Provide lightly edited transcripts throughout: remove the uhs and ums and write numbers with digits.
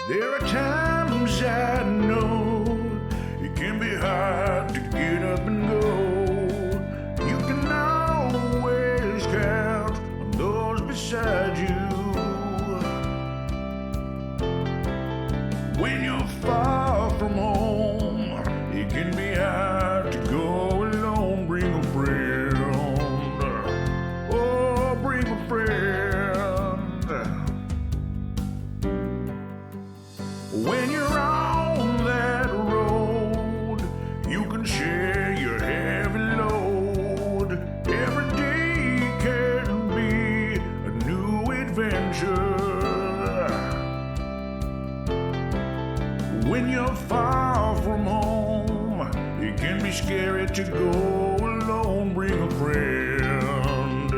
There are times I know it can be hard to get up and go. You can always count on those beside you. When you're far from home, it can be hard to go alone. Bring a friend. Oh, bring a friend. When you're on that road, you can share your heavy load. Every day can be a new adventure. When you're far from home, it can be scary to go alone. Bring a friend.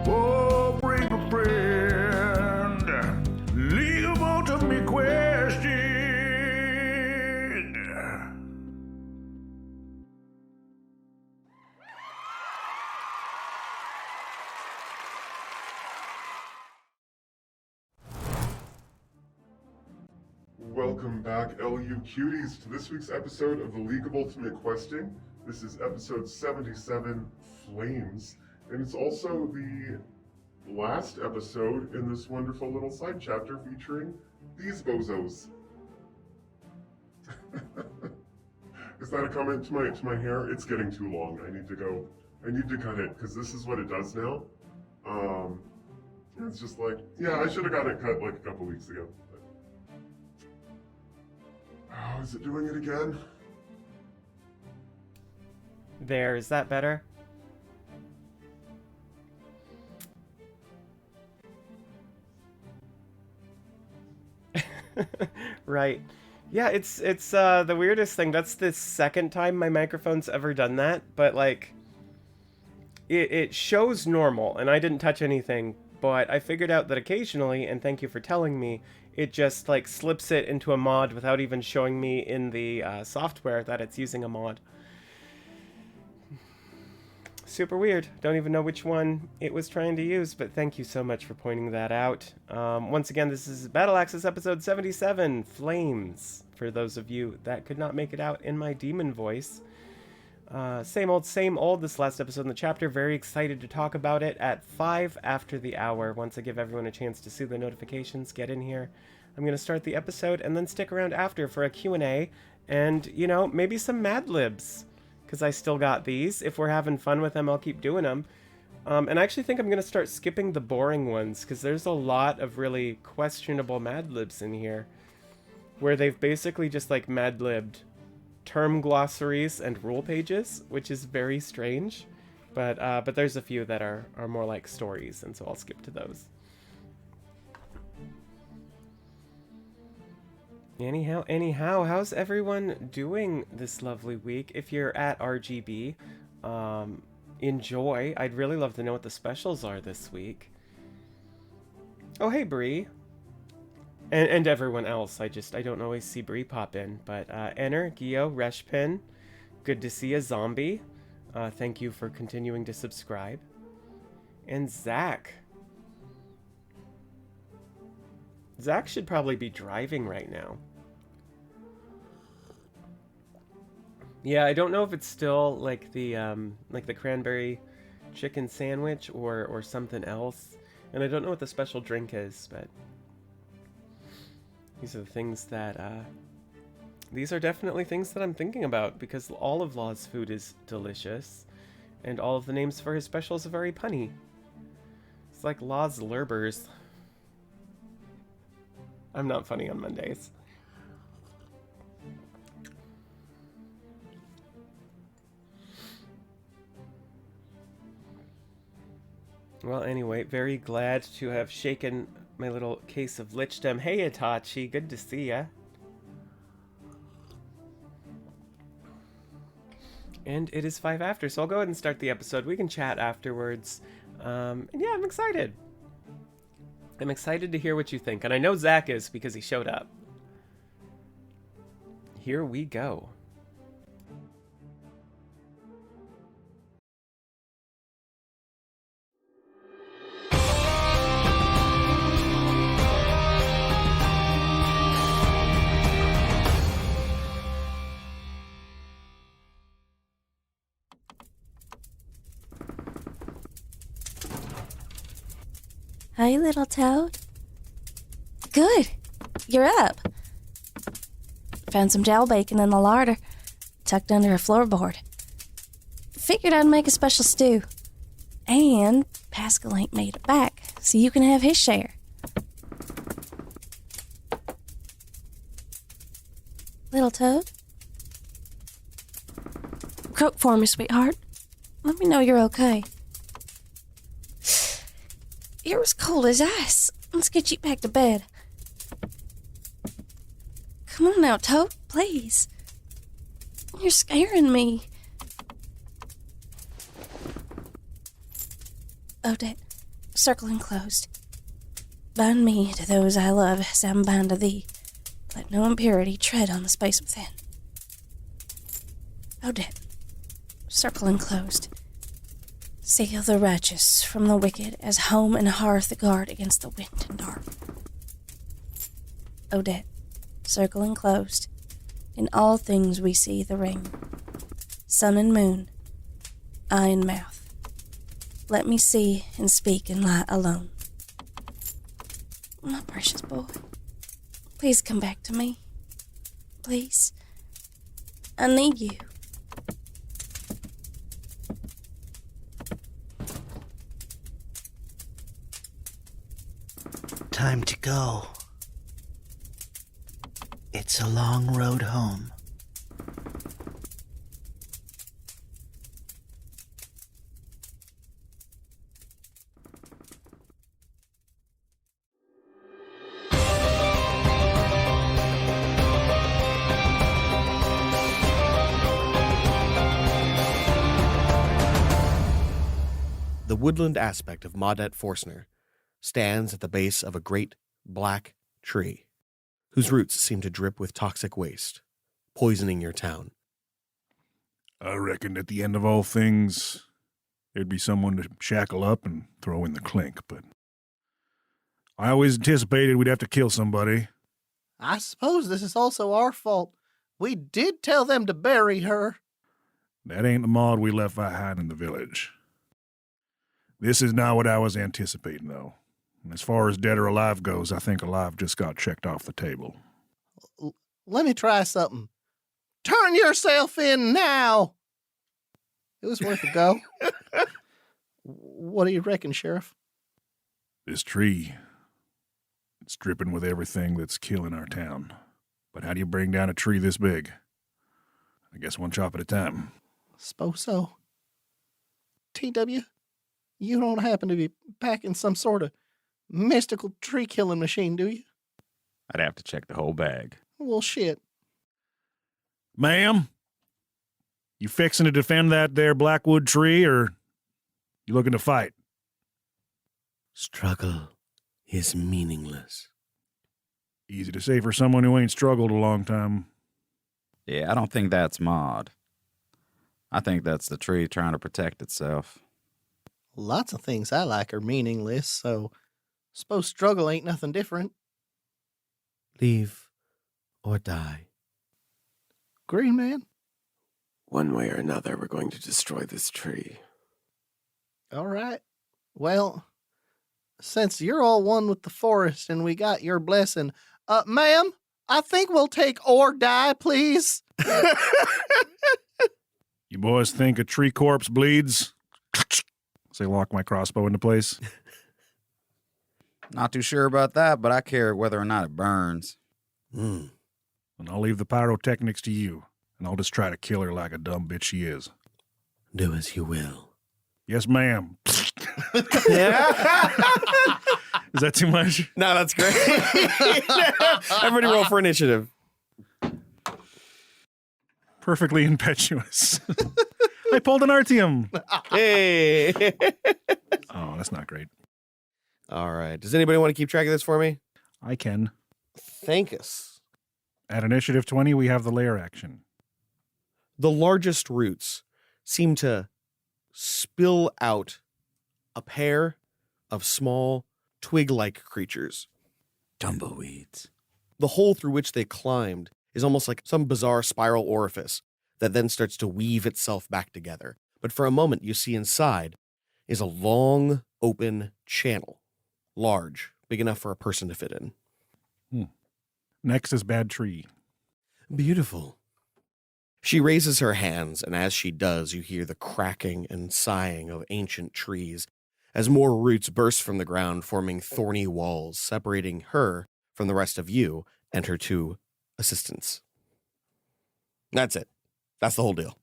Oh, bring a friend. Leave of ultimate question. Welcome back, LU Cuties, to this week's episode of the League of Ultimate Questing. This is episode 77, Flames, and it's also the last episode in this wonderful little side chapter featuring these bozos. Is that a comment to my hair? It's getting too long. I need to cut it, because this is what it does now. It's just like, yeah, I should have got it cut like a couple weeks ago. Oh, is it doing it again? There, is that better? Right. Yeah, it's the weirdest thing. That's the second time my microphone's ever done that, but like it shows normal and I didn't touch anything, but I figured out that occasionally, and thank you for telling me, it just like slips it into a mod without even showing me in the software that it's using a mod. Super weird. Don't even know which one it was trying to use, but thank you so much for pointing that out. Once again, this is Battle Axis episode 77, Flames, for those of you that could not make it out in my demon voice. Same old this last episode in the chapter. Very excited to talk about it at 5 after the hour. Once I give everyone a chance to see the notifications, get in here. I'm going to start the episode and then stick around after for a Q&A and, you know, maybe some Mad Libs, because I still got these. If we're having fun with them, I'll keep doing them. And I actually think I'm going to start skipping the boring ones, because there's a lot of really questionable Mad Libs in here, where they've basically just like Mad Libbed term glossaries and rule pages, which is very strange. But there's a few that are more like stories, and so I'll skip to those. Anyhow, how's everyone doing this lovely week? If you're at RGB, enjoy. I'd really love to know what the specials are this week. Oh, hey, Bree. And everyone else. I don't always see Bree pop in. But Enner, Gio, Reshpin, good to see a zombie. Thank you for continuing to subscribe. And Zach. Zach should probably be driving right now. Yeah, I don't know if it's still like the cranberry chicken sandwich or something else. And I don't know what the special drink is, but these are the things that these are definitely things that I'm thinking about, because all of Law's food is delicious and all of the names for his specials are very punny. It's like Law's Lurbers. I'm not funny on Mondays. Well, anyway, very glad to have shaken my little case of lichdom. Hey, Itachi, good to see ya. And it is 5 after, so I'll go ahead and start the episode. We can chat afterwards. And yeah, I'm excited. I'm excited to hear what you think, and I know Zach is because he showed up. Here we go. Hey, little toad. Good. You're up. Found some jowl bacon in the larder, tucked under a floorboard. Figured I'd make a special stew. And Pascal ain't made it back, so you can have his share. Little toad? Croak for me, sweetheart. Let me know you're okay. You're as cold as ice. Let's get you back to bed. Come on now, Toad, please. You're scaring me. Odette, circle enclosed. Bind me to those I love as I'm bound to thee. Let no impurity tread on the space within. Odette, circle enclosed. Seal the righteous from the wicked as home and hearth guard against the wind and dark. Odette, circle enclosed. In all things we see the ring. Sun and moon, eye and mouth. Let me see and speak and lie alone. My precious boy, please come back to me. Please. I need you. Time to go. It's a long road home. The woodland aspect of Maudette Forstner stands at the base of a great black tree, whose roots seem to drip with toxic waste, poisoning your town. I reckon at the end of all things, there'd be someone to shackle up and throw in the clink, but I always anticipated we'd have to kill somebody. I suppose this is also our fault. We did tell them to bury her. That ain't the Maud we left behind in the village. This is not what I was anticipating, though. And as far as dead or alive goes, I think alive just got checked off the table. Let me try something. Turn yourself in now! It was worth a go. What do you reckon, Sheriff? This tree, it's dripping with everything that's killing our town. But how do you bring down a tree this big? I guess one chop at a time. Suppose so. TW, you don't happen to be packing some sort of mystical tree-killing machine, do you? I'd have to check the whole bag. Well, shit. Ma'am, you fixing to defend that there blackwood tree, or you looking to fight? Struggle is meaningless. Easy to say for someone who ain't struggled a long time. Yeah, I don't think that's Maud. I think that's the tree trying to protect itself. Lots of things I like are meaningless, so suppose struggle ain't nothing different. Leave or die. Green Man? One way or another, we're going to destroy this tree. All right. Well, since you're all one with the forest and we got your blessing, ma'am, I think we'll take or die, please. You boys think a tree corpse bleeds? So I lock my crossbow into place. Not too sure about that, but I care whether or not it burns. And I'll leave the pyrotechnics to you, and I'll just try to kill her like a dumb bitch she is. Do as you will. Yes, ma'am. Is that too much? No, that's great. Everybody roll for initiative. Perfectly impetuous. I pulled an Artium. Hey. Oh, that's not great. All right. Does anybody want to keep track of this for me? I can. Thank us. At initiative 20, we have the lair action. The largest roots seem to spill out a pair of small twig-like creatures. Tumbleweeds. The hole through which they climbed is almost like some bizarre spiral orifice that then starts to weave itself back together. But for a moment, you see inside is a long, open channel large, big enough for a person to fit in. Next is Bad Tree. Beautiful. She raises her hands, and as she does, you hear the cracking and sighing of ancient trees as more roots burst from the ground, forming thorny walls, separating her from the rest of you and her two assistants. That's it. That's the whole deal.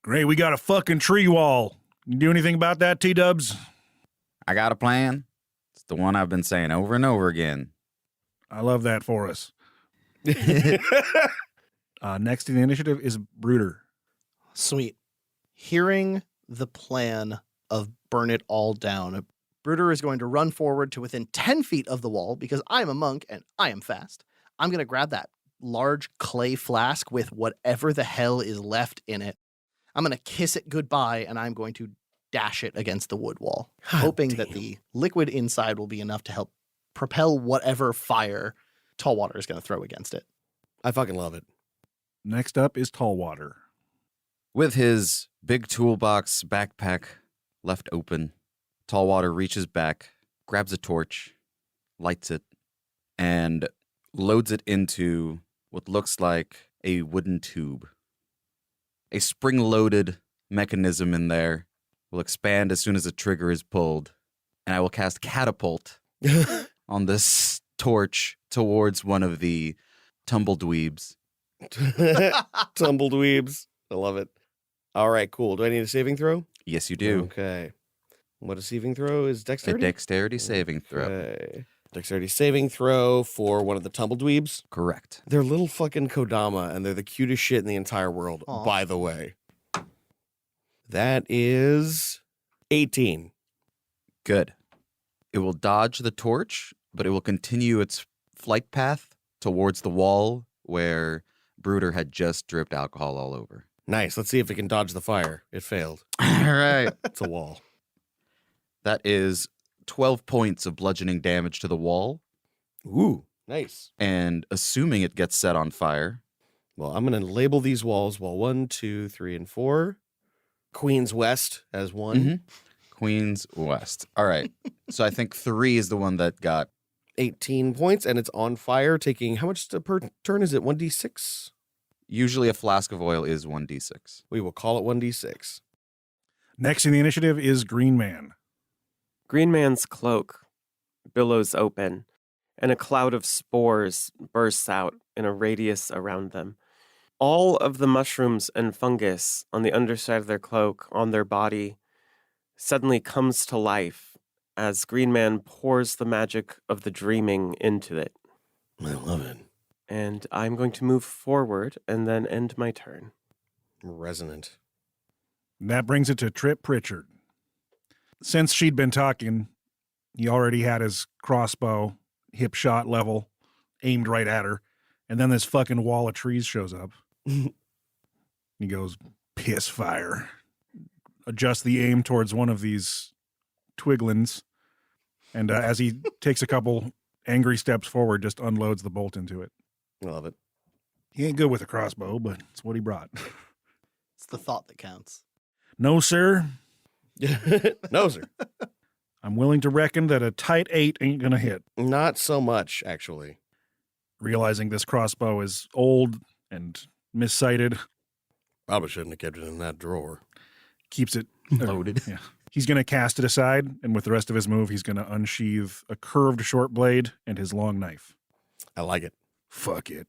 Great, we got a fucking tree wall. You do anything about that, T-dubs? I got a plan. It's the one I've been saying over and over again. I love that for us. Next in the initiative is Brooder. Sweet. Hearing the plan of burn it all down, Brooder is going to run forward to within 10 feet of the wall because I'm a monk and I am fast. I'm going to grab that large clay flask with whatever the hell is left in it. I'm going to kiss it goodbye and I'm going to dash it against the wood wall, hoping that the liquid inside will be enough to help propel whatever fire Tallwater is going to throw against it. I fucking love it. Next up is Tallwater. With his big toolbox backpack left open, Tallwater reaches back, grabs a torch, lights it, and loads it into what looks like a wooden tube. A spring-loaded mechanism in there will expand as soon as the trigger is pulled, and I will cast Catapult on this torch towards one of the tumbledweebs. Tumbledweebs. I love it. All right, cool. Do I need a saving throw? Yes, you do. Okay. What a saving throw is A dexterity? dexterity saving throw. Okay. Dexterity saving throw for one of the tumbledweebs. Correct. They're little fucking Kodama, and they're the cutest shit in the entire world, Aw. by the way. That is 18. Good. It will dodge the torch, but it will continue its flight path towards the wall where Brooder had just dripped alcohol all over. Nice. Let's see if it can dodge the fire. It failed. All right. It's a wall. That is 12 points of bludgeoning damage to the wall. Ooh, nice. And assuming it gets set on fire. Well, I'm going to label these walls. Well, 1, 2, 3, and 4. Queen's West as 1. Mm-hmm. Queen's West. All right. So I think 3 is the one that got 18 points, and it's on fire, taking how much per turn is it? 1d6? Usually a flask of oil is 1d6. We will call it 1d6. Next in the initiative is Green Man. Green Man's cloak billows open, and a cloud of spores bursts out in a radius around them. All of the mushrooms and fungus on the underside of their cloak, on their body, suddenly comes to life as Green Man pours the magic of the dreaming into it. I love it. And I'm going to move forward and then end my turn. Resonant. And that brings it to Trip Pritchard. Since she'd been talking, he already had his crossbow, hip shot level, aimed right at her. And then this fucking wall of trees shows up. He goes, piss fire. Adjust the aim towards one of these twiglins. And as he takes a couple angry steps forward, just unloads the bolt into it. I love it. He ain't good with a crossbow, but it's what he brought. It's the thought that counts. No, sir. No, sir. I'm willing to reckon that a tight 8 ain't gonna hit. Not so much, actually. Realizing this crossbow is old and missighted, Probably shouldn't have kept it in that drawer. keeps it Loaded. Yeah. He's going to cast it aside, and with the rest of his move, he's going to unsheath a curved short blade and his long knife. I like it. Fuck it.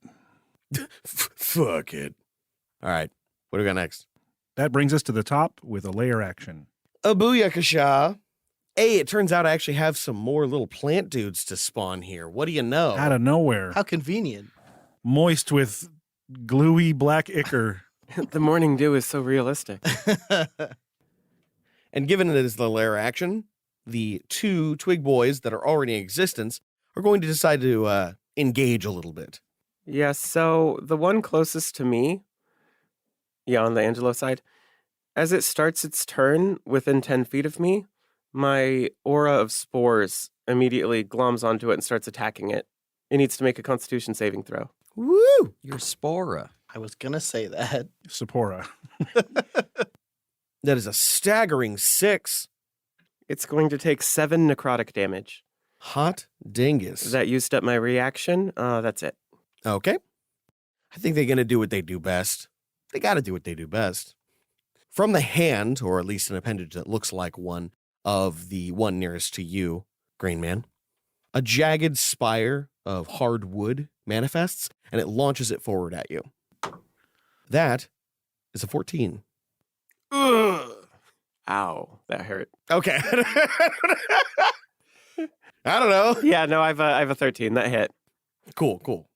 Fuck it. All right. What do we got next? That brings us to the top with a layer action. A booyakasha. Hey, it turns out I actually have some more little plant dudes to spawn here. What do you know? Out of nowhere, How convenient. moist with gluey black ichor. The morning dew is so realistic. And given it is the lair action, the two twig boys that are already in existence are going to decide to engage a little bit. Yeah, so the one closest to me, on the Angelo side, as it starts its turn within 10 feet of me, my aura of spores immediately gloms onto it and starts attacking it. It needs to make a constitution saving throw. Woo! Your spora. I was going to say that. Sephora. That is a staggering 6. It's going to take 7 necrotic damage. Hot dingus. That used up my reaction. That's it. Okay. I think they're going to do what they do best. They got to do what they do best. From the hand, or at least an appendage that looks like one of the one nearest to you, Green Man, a jagged spire of hard wood manifests, and it launches it forward at you. That is a 14. Ugh. Ow, that hurt. Okay. I don't know. Yeah, no, I have a 13. That hit. Cool.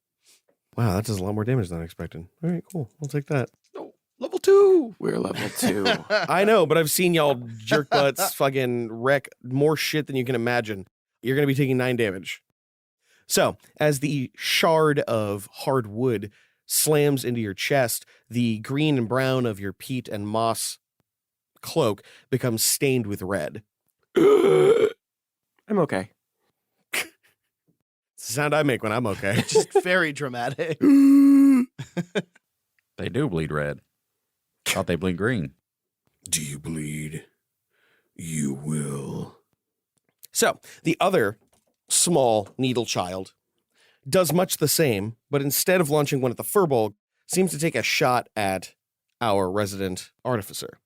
Wow, that does a lot more damage than I expected. All right, cool. I'll take that. Oh, level 2. We're level 2. I know, but I've seen y'all jerk butts fucking wreck more shit than you can imagine. You're going to be taking 9 damage. So, as the shard of hard wood slams into your chest, the green and brown of your peat and moss cloak becomes stained with red. I'm okay. It's the sound I make when I'm okay. Just very dramatic. They do bleed red. Thought they bleed green. Do you bleed? You will. So, the other small needle child does much the same, but instead of launching one at the furball, seems to take a shot at our resident artificer.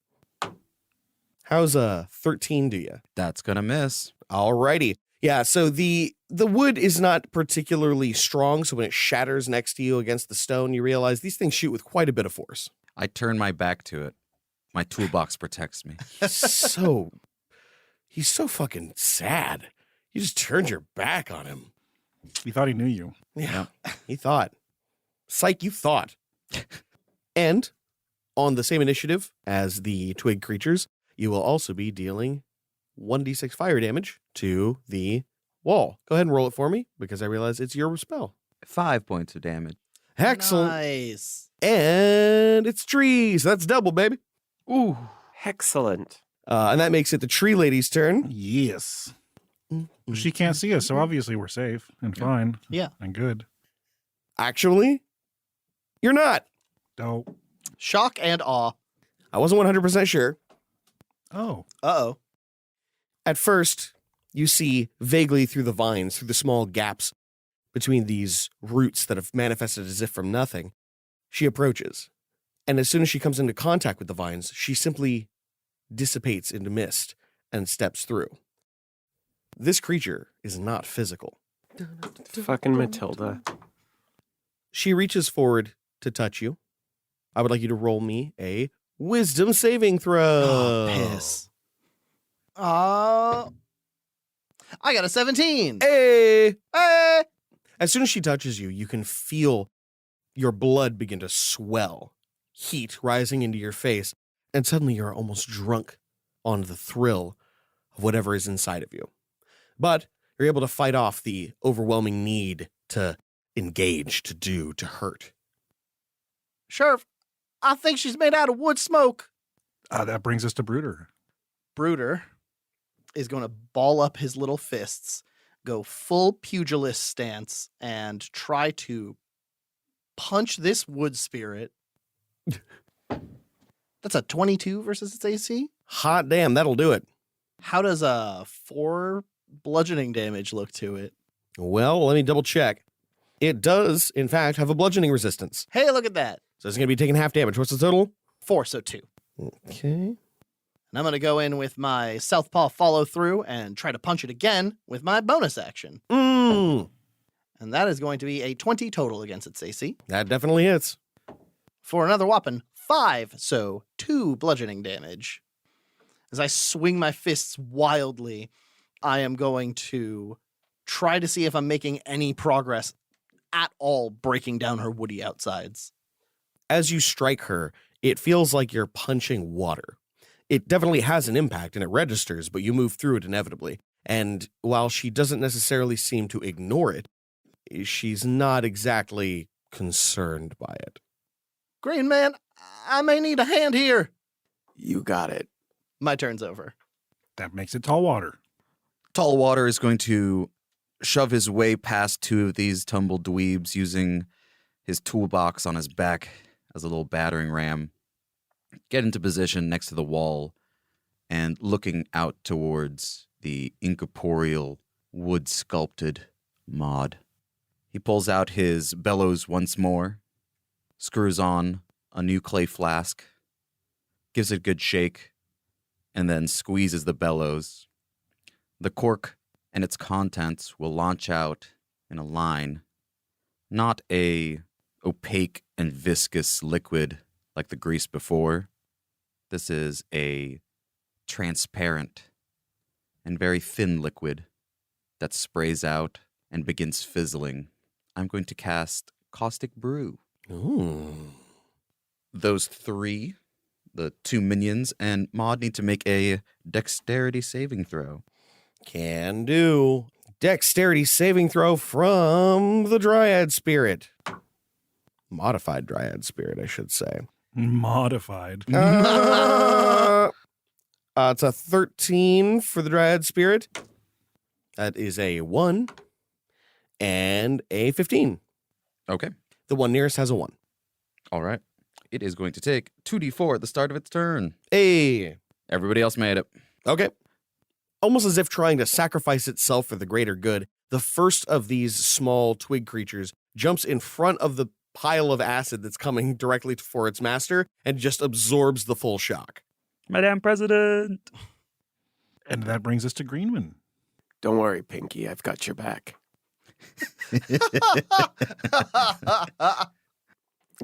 How's a 13 do you? That's gonna miss. Alrighty. Yeah, so the wood is not particularly strong, so when it shatters next to you against the stone, you realize these things shoot with quite a bit of force. I turn my back to it. My toolbox protects me. He's so fucking sad. You just turned your back on him. He thought he knew you. Yeah, he thought. Psych, you thought. And on the same initiative as the twig creatures, you will also be dealing 1d6 fire damage to the wall. Go ahead and roll it for me, because I realize it's your spell. 5 points of damage. Excellent. Nice. And it's trees. That's double, baby. Ooh, excellent. And that makes it the tree lady's turn. Yes. She can't see us, so obviously we're safe and fine. Yeah. And good. Actually, you're not. Oh. Shock and awe. I wasn't 100% sure. Oh. Uh-oh. At first, you see vaguely through the vines, through the small gaps between these roots that have manifested as if from nothing. She approaches, and as soon as she comes into contact with the vines, she simply dissipates into mist and steps through. This creature is not physical. Fucking Matilda. She reaches forward to touch you. I would like you to roll me a wisdom saving throw. Oh, piss. I got a 17. Hey! Hey! As soon as she touches you, you can feel your blood begin to swell, heat rising into your face, and suddenly you're almost drunk on the thrill of whatever is inside of you. But you're able to fight off the overwhelming need to engage, to do, to hurt. Sheriff, I think she's made out of wood smoke. That brings us to Brooder. Brooder is going to ball up his little fists, go full pugilist stance, and try to punch this wood spirit. That's a 22 versus its AC? Hot damn, that'll do it. How does a 4 bludgeoning damage look to it? Well, let me double check. It does, in fact, have a bludgeoning resistance. Hey, look at that. So it's going to be taking half damage. What's the total? 4, so 2. Okay. And I'm going to go in with my Southpaw follow through and try to punch it again with my bonus action. And that is going to be a 20 total against its AC. That definitely hits. For another whopping 5, so 2 bludgeoning damage. As I swing my fists wildly, I am going to try to see if I'm making any progress at all breaking down her woody outsides. As you strike her, it feels like you're punching water. It definitely has an impact and it registers, but you move through it inevitably. And while she doesn't necessarily seem to ignore it, she's not exactly concerned by it. Green Man, I may need a hand here. You got it. My turn's over. That makes it Tall Water. Tall Water is going to shove his way past 2 of these tumbled dweebs using his toolbox on his back as a little battering ram, get into position next to the wall, and looking out towards the incorporeal wood sculpted Maud. He pulls out his bellows once more, screws on a new clay flask, gives it a good shake, and then squeezes the bellows. The cork and its contents will launch out in a line, not a opaque and viscous liquid like the grease before. This is a transparent and very thin liquid that sprays out and begins fizzling. I'm going to cast Caustic Brew. Ooh. Those three, the two minions, and Maud need to make a dexterity saving throw. Can do. Dexterity saving throw from the Dryad Spirit. Modified Dryad Spirit, I should say. Modified. It's a 13 for the Dryad Spirit. That is a 1 and a 15. Okay. The one nearest has a 1. All right. It is going to take 2d4 at the start of its turn. Hey. Everybody else made it. Okay. Almost as if trying to sacrifice itself for the greater good, the first of these small twig creatures jumps in front of the pile of acid that's coming directly for its master and just absorbs the full shock. Madame President. And that brings us to Greenman. Don't worry, Pinky. I've got your back.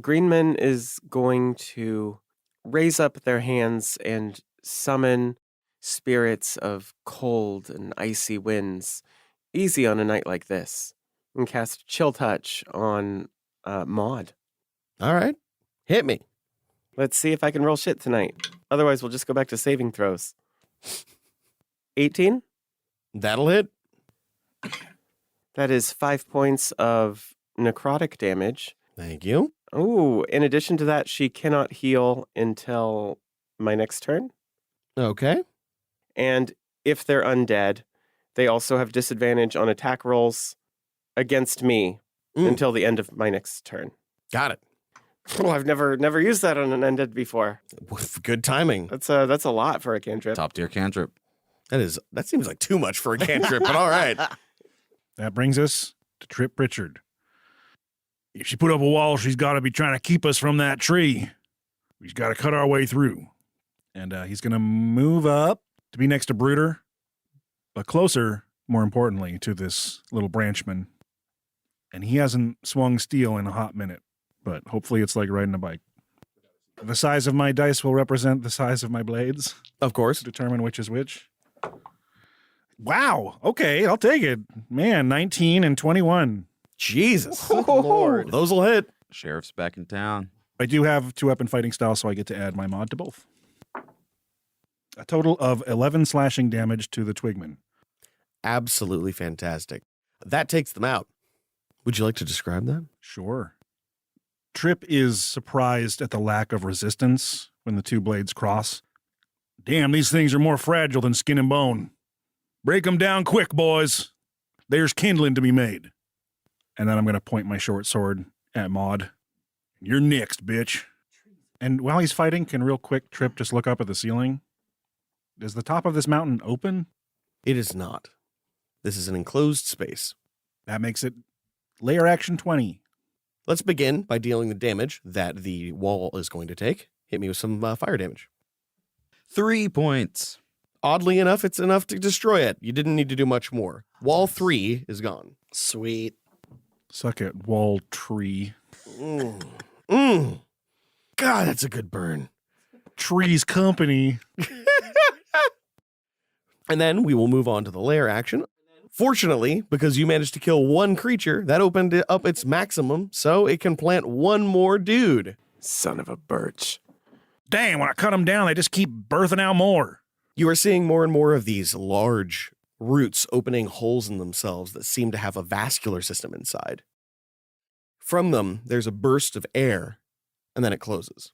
Greenman is going to raise up their hands and summon spirits of cold and icy winds, easy on a night like this, and cast Chill Touch on Maud. All right. Hit me. Let's see if I can roll shit tonight. Otherwise, we'll just go back to saving throws. 18? That'll hit. That is 5 points of necrotic damage. Thank you. Oh, in addition to that, she cannot heal until my next turn. Okay. And if they're undead, they also have disadvantage on attack rolls against me until the end of my next turn. Got it. Oh, I've never used that on an undead before. Good timing. That's a lot for a cantrip. Top tier cantrip. That seems like too much for a cantrip, but all right. That brings us to Trip Pritchard. If she put up a wall, she's got to be trying to keep us from that tree. We've got to cut our way through. And he's going to move up to be next to Brooder, but closer, more importantly, to this little branchman. And he hasn't swung steel in a hot minute, but hopefully it's like riding a bike. The size of my dice will represent the size of my blades. Of course. To determine which is which. Wow. Okay, I'll take it. Man, 19 and 21. Jesus. Lord. Those will hit. Sheriff's back in town. I do have 2-weapon fighting style, so I get to add my mod to both. A total of 11 slashing damage to the Twigman. Absolutely fantastic. That takes them out. Would you like to describe that? Sure. Trip is surprised at the lack of resistance when the two blades cross. Damn, these things are more fragile than skin and bone. Break them down quick, boys. There's kindling to be made. And then I'm going to point my short sword at Maud. You're next, bitch. And while he's fighting, can real quick Trip just look up at the ceiling? Is the top of this mountain open? It is not. This is an enclosed space. That makes it layer action 20. Let's begin by dealing the damage that the wall is going to take. Hit me with some fire damage. 3 points. Oddly enough, it's enough to destroy it. You didn't need to do much more. Wall 3 is gone. Sweet. Suck it, wall tree. God, that's a good burn. Tree's company. And then we will move on to the lair action. Fortunately, because you managed to kill one creature, that opened it up its maximum, so it can plant one more dude. Son of a birch. Damn, when I cut them down, they just keep birthing out more. You are seeing more and more of these large roots opening holes in themselves that seem to have a vascular system inside. From them, there's a burst of air, and then it closes.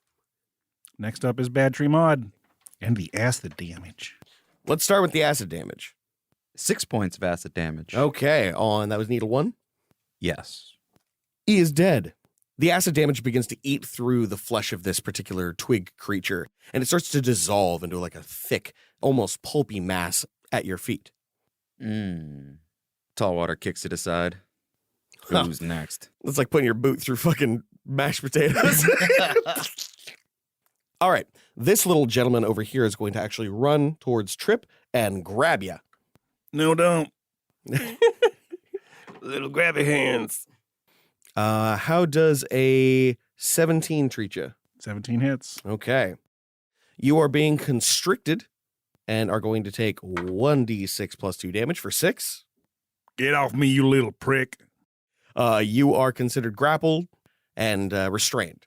Next up is Bad Tree Mod and the acid damage. Let's start with the acid damage. 6 points of acid damage. Okay, that was Needle 1? Yes. He is dead. The acid damage begins to eat through the flesh of this particular twig creature, and it starts to dissolve into like a thick, almost pulpy mass at your feet. Tallwater kicks it aside. Who's next? It's like putting your boot through fucking mashed potatoes. All right. This little gentleman over here is going to actually run towards Trip and grab you. No, don't. Little grabby hands. How does a 17 treat you? 17 hits. Okay. You are being constricted and are going to take 1d6 plus 2 damage for 6. Get off me, you little prick. You are considered grappled and restrained.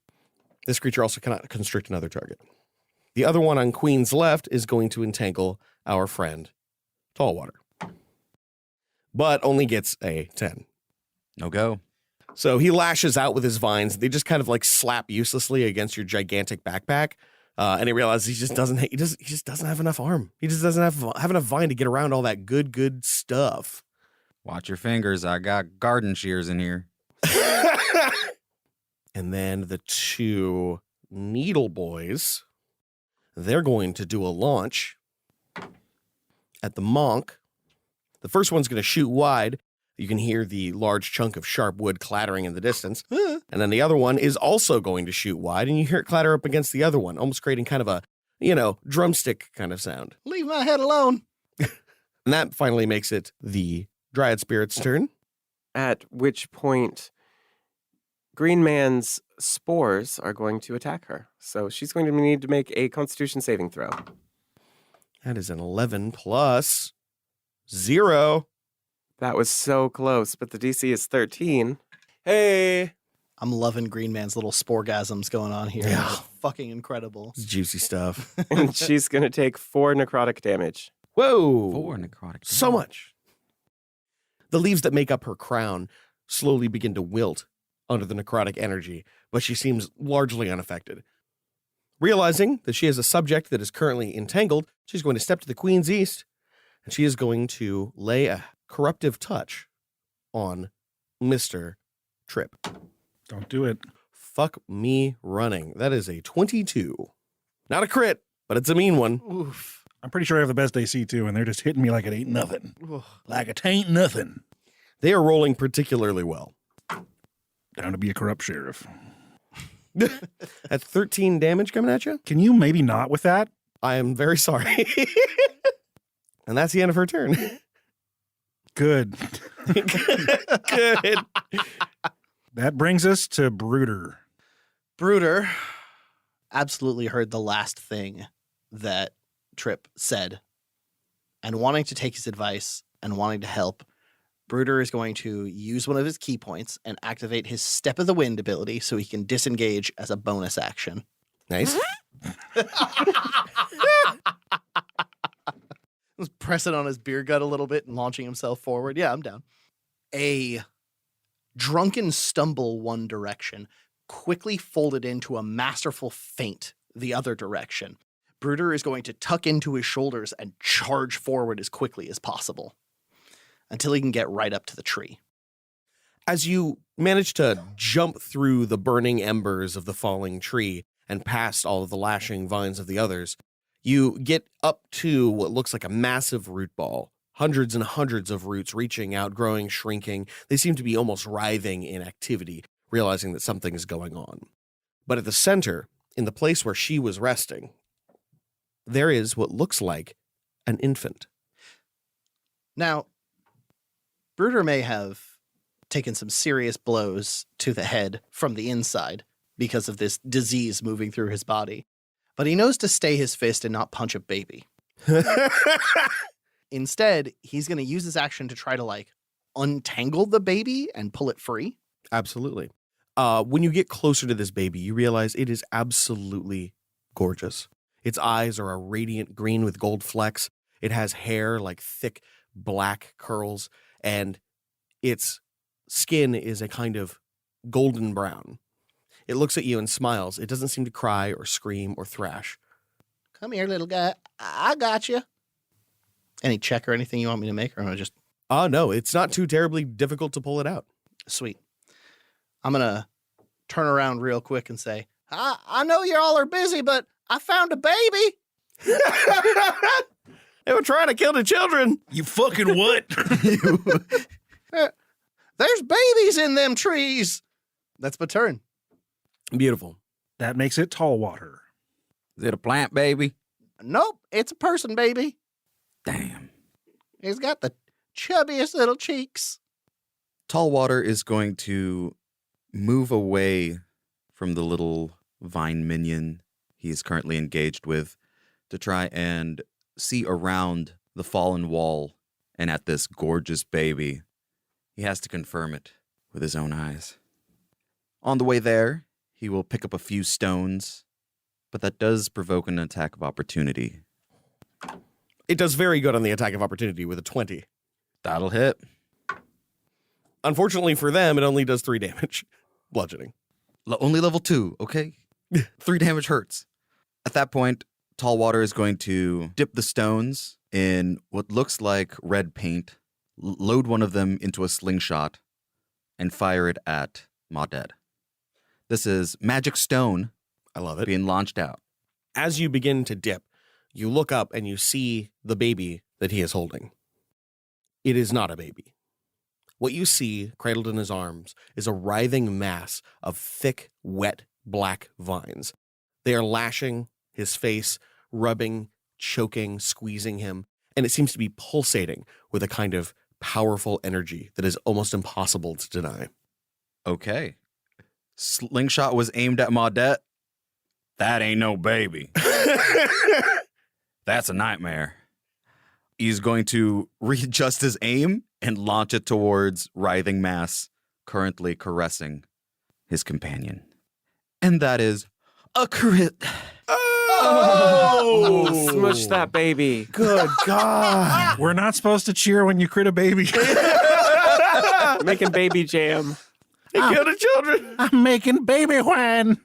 This creature also cannot constrict another target. The other one on Queen's left is going to entangle our friend Tallwater, but only gets a 10. No go. So he lashes out with his vines. They just kind of like slap uselessly against your gigantic backpack. And he realizes he just doesn't have enough arm. He just doesn't have enough vine to get around all that good stuff. Watch your fingers. I got garden shears in here. And then the two needle boys, they're going to do a launch at the monk. The first one's going to shoot wide. You can hear the large chunk of sharp wood clattering in the distance. And then the other one is also going to shoot wide, and you hear it clatter up against the other one, almost creating kind of a, drumstick kind of sound. Leave my head alone. And that finally makes it the Dryad Spirit's turn. At which point, Green Man's spores are going to attack her. So she's going to need to make a Constitution saving throw. That is an 11 plus 0. That was so close, but the DC is 13. Hey. I'm loving Green Man's little sporgasms going on here. Yeah. It's fucking incredible. It's juicy stuff. And she's going to take 4 necrotic damage. Whoa. 4 necrotic. So much. The leaves that make up her crown slowly begin to wilt under the necrotic energy, but she seems largely unaffected. Realizing that she has a subject that is currently entangled, she's going to step to the Queen's East, and she is going to lay a corruptive touch on Mr. Trip. Don't do it. Fuck me running. That is a 22. Not a crit, but it's a mean one. Oof. I'm pretty sure I have the best AC too, and they're just hitting me like it ain't nothing. Like it ain't nothing. They are rolling particularly well. Down to be a corrupt sheriff. That's 13 damage coming at you? Can you maybe not with that? I am very sorry. And that's the end of her turn. Good. Good. That brings us to Brooder. Brooder absolutely heard the last thing that Trip said. And wanting to take his advice and wanting to help, Brooder is going to use one of his key points and activate his Step of the Wind ability so he can disengage as a bonus action. Nice. He's pressing on his beer gut a little bit and launching himself forward. Yeah, I'm down. A drunken stumble one direction, quickly folded into a masterful feint the other direction. Brooder is going to tuck into his shoulders and charge forward as quickly as possible until he can get right up to the tree. As you manage to jump through the burning embers of the falling tree and past all of the lashing vines of the others, you get up to what looks like a massive root ball. Hundreds and hundreds of roots reaching out, growing, shrinking. They seem to be almost writhing in activity, realizing that something is going on. But at the center, in the place where she was resting, there is what looks like an infant. Now, Brooder may have taken some serious blows to the head from the inside because of this disease moving through his body, but he knows to stay his fist and not punch a baby. Instead, he's going to use his action to try to untangle the baby and pull it free. Absolutely. When you get closer to this baby, you realize it is absolutely gorgeous. Its eyes are a radiant green with gold flecks. It has hair like thick black curls, and its skin is a kind of golden brown. It looks at you and smiles. It doesn't seem to cry or scream or thrash. Come here, little guy. I got you. Any check or anything you want me to make, or am I just... No, it's not too terribly difficult to pull it out. Sweet. I'm going to turn around real quick and say, I know you all are busy, but I found a baby. They were trying to kill the children. You fucking what? There's babies in them trees. That's my turn. Beautiful. That makes it tall water. Is it a plant, baby? Nope, it's a person, baby. Damn. He's got the chubbiest little cheeks. Tallwater is going to move away from the little vine minion he is currently engaged with to try and see around the fallen wall and at this gorgeous baby. He has to confirm it with his own eyes. On the way there, he will pick up a few stones, but that does provoke an attack of opportunity. It does very good on the attack of opportunity with a 20. That'll hit. Unfortunately for them, it only does 3 damage. Bludgeoning. Only level 2, okay? 3 damage hurts. At that point, Tallwater is going to dip the stones in what looks like red paint, load one of them into a slingshot, and fire it at Maudette. This is magic stone. I love it. Being launched out. As you begin to dip, you look up and you see the baby that he is holding. It is not a baby. What you see, cradled in his arms, is a writhing mass of thick, wet, black vines. They are lashing his face, rubbing, choking, squeezing him, and it seems to be pulsating with a kind of powerful energy that is almost impossible to deny. Okay. Slingshot was aimed at Maudette. That ain't no baby. That's a nightmare. He's going to readjust his aim and launch it towards writhing mass, currently caressing his companion. And that is a crit. Oh, smush that baby. Good God. We're not supposed to cheer when you crit a baby. Making baby jam. They killed the children. I'm making baby wine.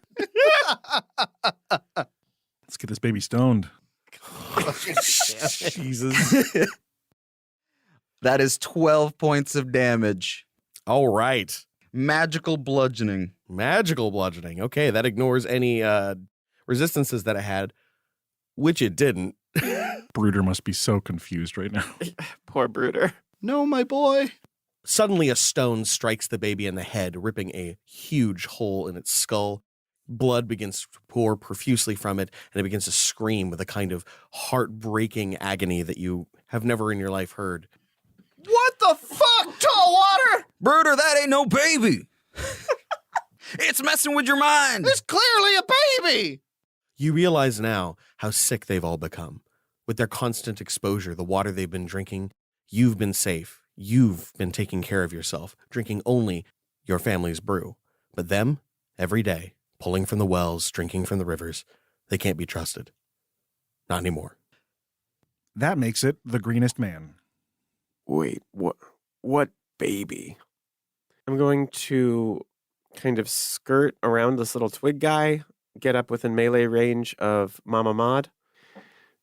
Let's get this baby stoned. Jesus. That is 12 points of damage. All right. Magical bludgeoning. Magical bludgeoning. Okay, that ignores any resistances that it had, which it didn't. Brooder must be so confused right now. Poor Brooder. No, my boy. Suddenly, a stone strikes the baby in the head, ripping a huge hole in its skull. Blood begins to pour profusely from it, and it begins to scream with a kind of heartbreaking agony that you have never in your life heard. What the fuck, Tallwater? Brooder, that ain't no baby. It's messing with your mind. It's clearly a baby. You realize now how sick they've all become. With their constant exposure, the water they've been drinking, you've been safe. You've been taking care of yourself, drinking only your family's brew. But them, every day, pulling from the wells, drinking from the rivers, they can't be trusted. Not anymore. That makes it the greenest man. Wait, what baby? I'm going to kind of skirt around this little twig guy, get up within melee range of Mama Maud.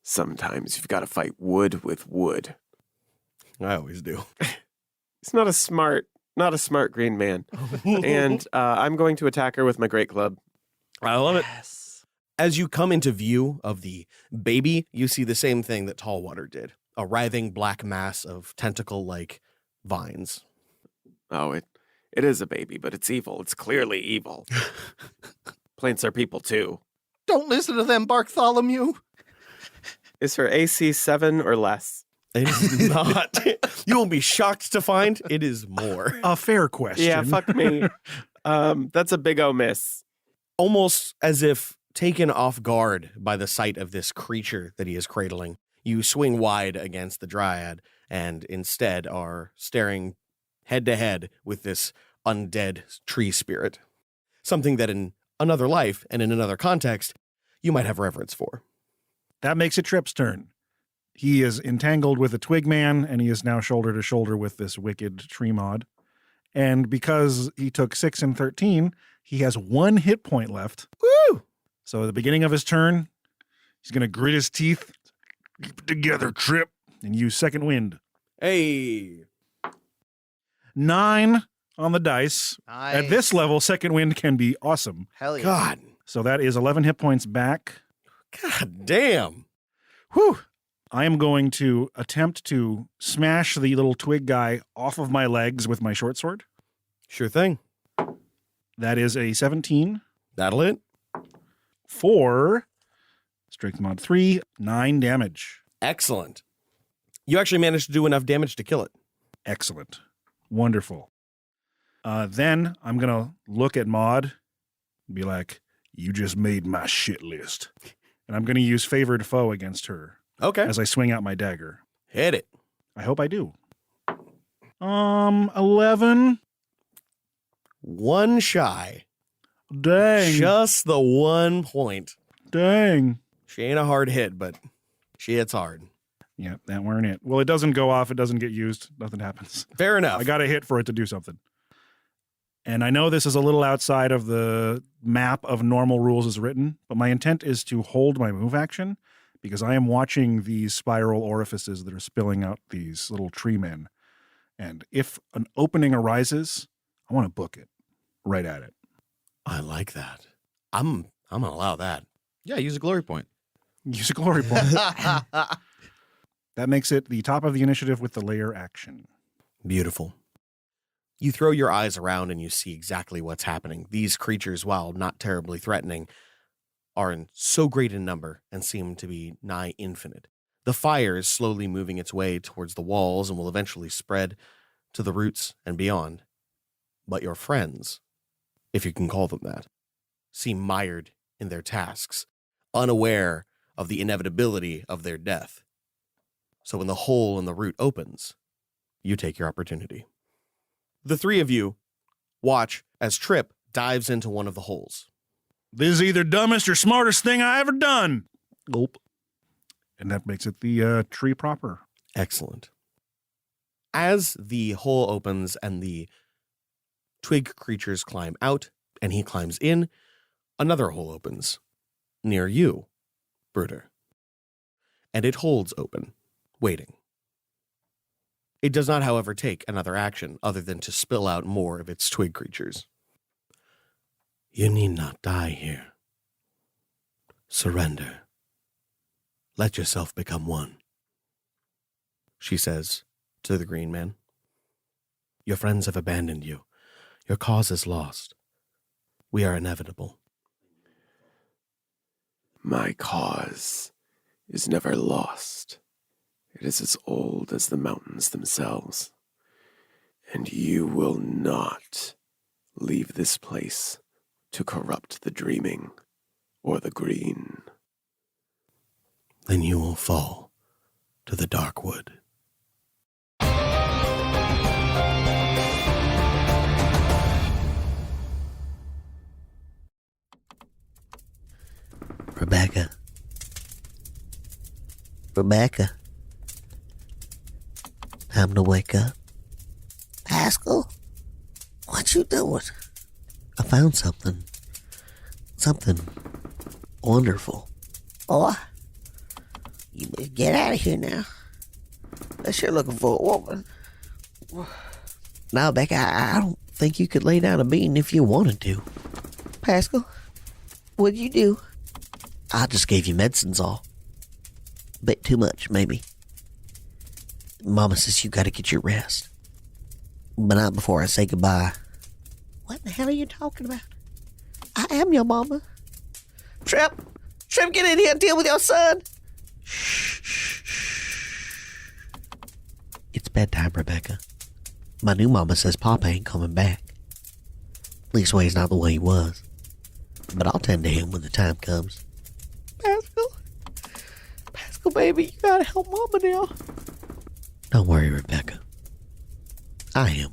Sometimes you've got to fight wood with wood. I always do. He's not a smart green man. And I'm going to attack her with my great club. I love it. As you come into view of the baby, you see the same thing that Tallwater did. A writhing black mass of tentacle-like vines. Oh, it is a baby, but it's evil. It's clearly evil. Plants are people too. Don't listen to them, Bartholomew. Is her AC 7 or less? It is not. You will be shocked to find it is more. A fair question. Yeah, fuck me. That's a big O miss. Almost as if taken off guard by the sight of this creature that he is cradling, you swing wide against the dryad and instead are staring head to head with this undead tree spirit. Something that in another life and in another context, you might have reverence for. That makes it Trip's turn. He is entangled with a twig man, and he is now shoulder to shoulder with this wicked tree mod. And because he took 6 and 13, he has 1 hit point left. Woo! So at the beginning of his turn, he's going to grit his teeth, keep it together, Trip, and use second wind. Hey. 9 on the dice. Nice. At this level, second wind can be awesome. Hell yeah. God. So that is 11 hit points back. God damn. Whew. I am going to attempt to smash the little twig guy off of my legs with my short sword. Sure thing. That is a 17 That'll hit. for strength mod 3, 9 damage. Excellent. You actually managed to do enough damage to kill it. Excellent. Wonderful. Then I'm going to look at Maud and be like, you just made my shit list. And I'm going to use favored foe against her Okay. as I swing out my dagger. Hit it. I hope I do. 11. One shy. Dang. Just the 1 point. Dang. She ain't a hard hit, but she hits hard. Yeah, that weren't it. Well, it doesn't go off. It doesn't get used. Nothing happens. Fair enough. I got to hit for it to do something. And I know this is a little outside of the map of normal rules as written, but my intent is to hold my move action because I am watching these spiral orifices that are spilling out these little tree men. And if an opening arises, I want to book it right at it. I like that. I'm gonna allow that. Yeah, use a glory point. Use a glory point. That makes it the top of the initiative with the layer action. Beautiful. You throw your eyes around and you see exactly what's happening. These creatures, while not terribly threatening, are in so great in number and seem to be nigh infinite. The fire is slowly moving its way towards the walls and will eventually spread to the roots and beyond. But your friends, if you can call them that, seem mired in their tasks, unaware of the inevitability of their death. So when the hole in the root opens, you take your opportunity. The three of you watch as Trip dives into one of the holes. This is either dumbest or smartest thing I ever done. Gulp. And that makes it the tree proper. Excellent. As the hole opens and the twig creatures climb out and he climbs in, another hole opens near you, Bruder. And it holds open, waiting. It does not, however, take another action other than to spill out more of its twig creatures. You need not die here. Surrender. Let yourself become one, she says to the green man. Your friends have abandoned you. Your cause is lost. We are inevitable. My cause is never lost. It is as old as the mountains themselves. And you will not leave this place to corrupt the dreaming or the green. Then you will fall to the dark wood. Rebecca. Rebecca. Time to wake up. Pascal? What you doing? I found something. Something wonderful. Oh, you better get out of here now. Unless you're looking for a woman. Now, Becca, I don't think you could lay down a bean if you wanted to. Pascal, what'd you do? I just gave you medicines all. Bit too much, maybe. Mama says you gotta get your rest. But not before I say goodbye. What the hell are you talking about? I am your mama. Trip, get in here and deal with your son. Shh. It's bedtime, Rebecca. My new mama says Papa ain't coming back. Leastways, not the way he was. But I'll tend to him when the time comes. Pascal, baby, you gotta help Mama now. Don't worry, Rebecca. I am.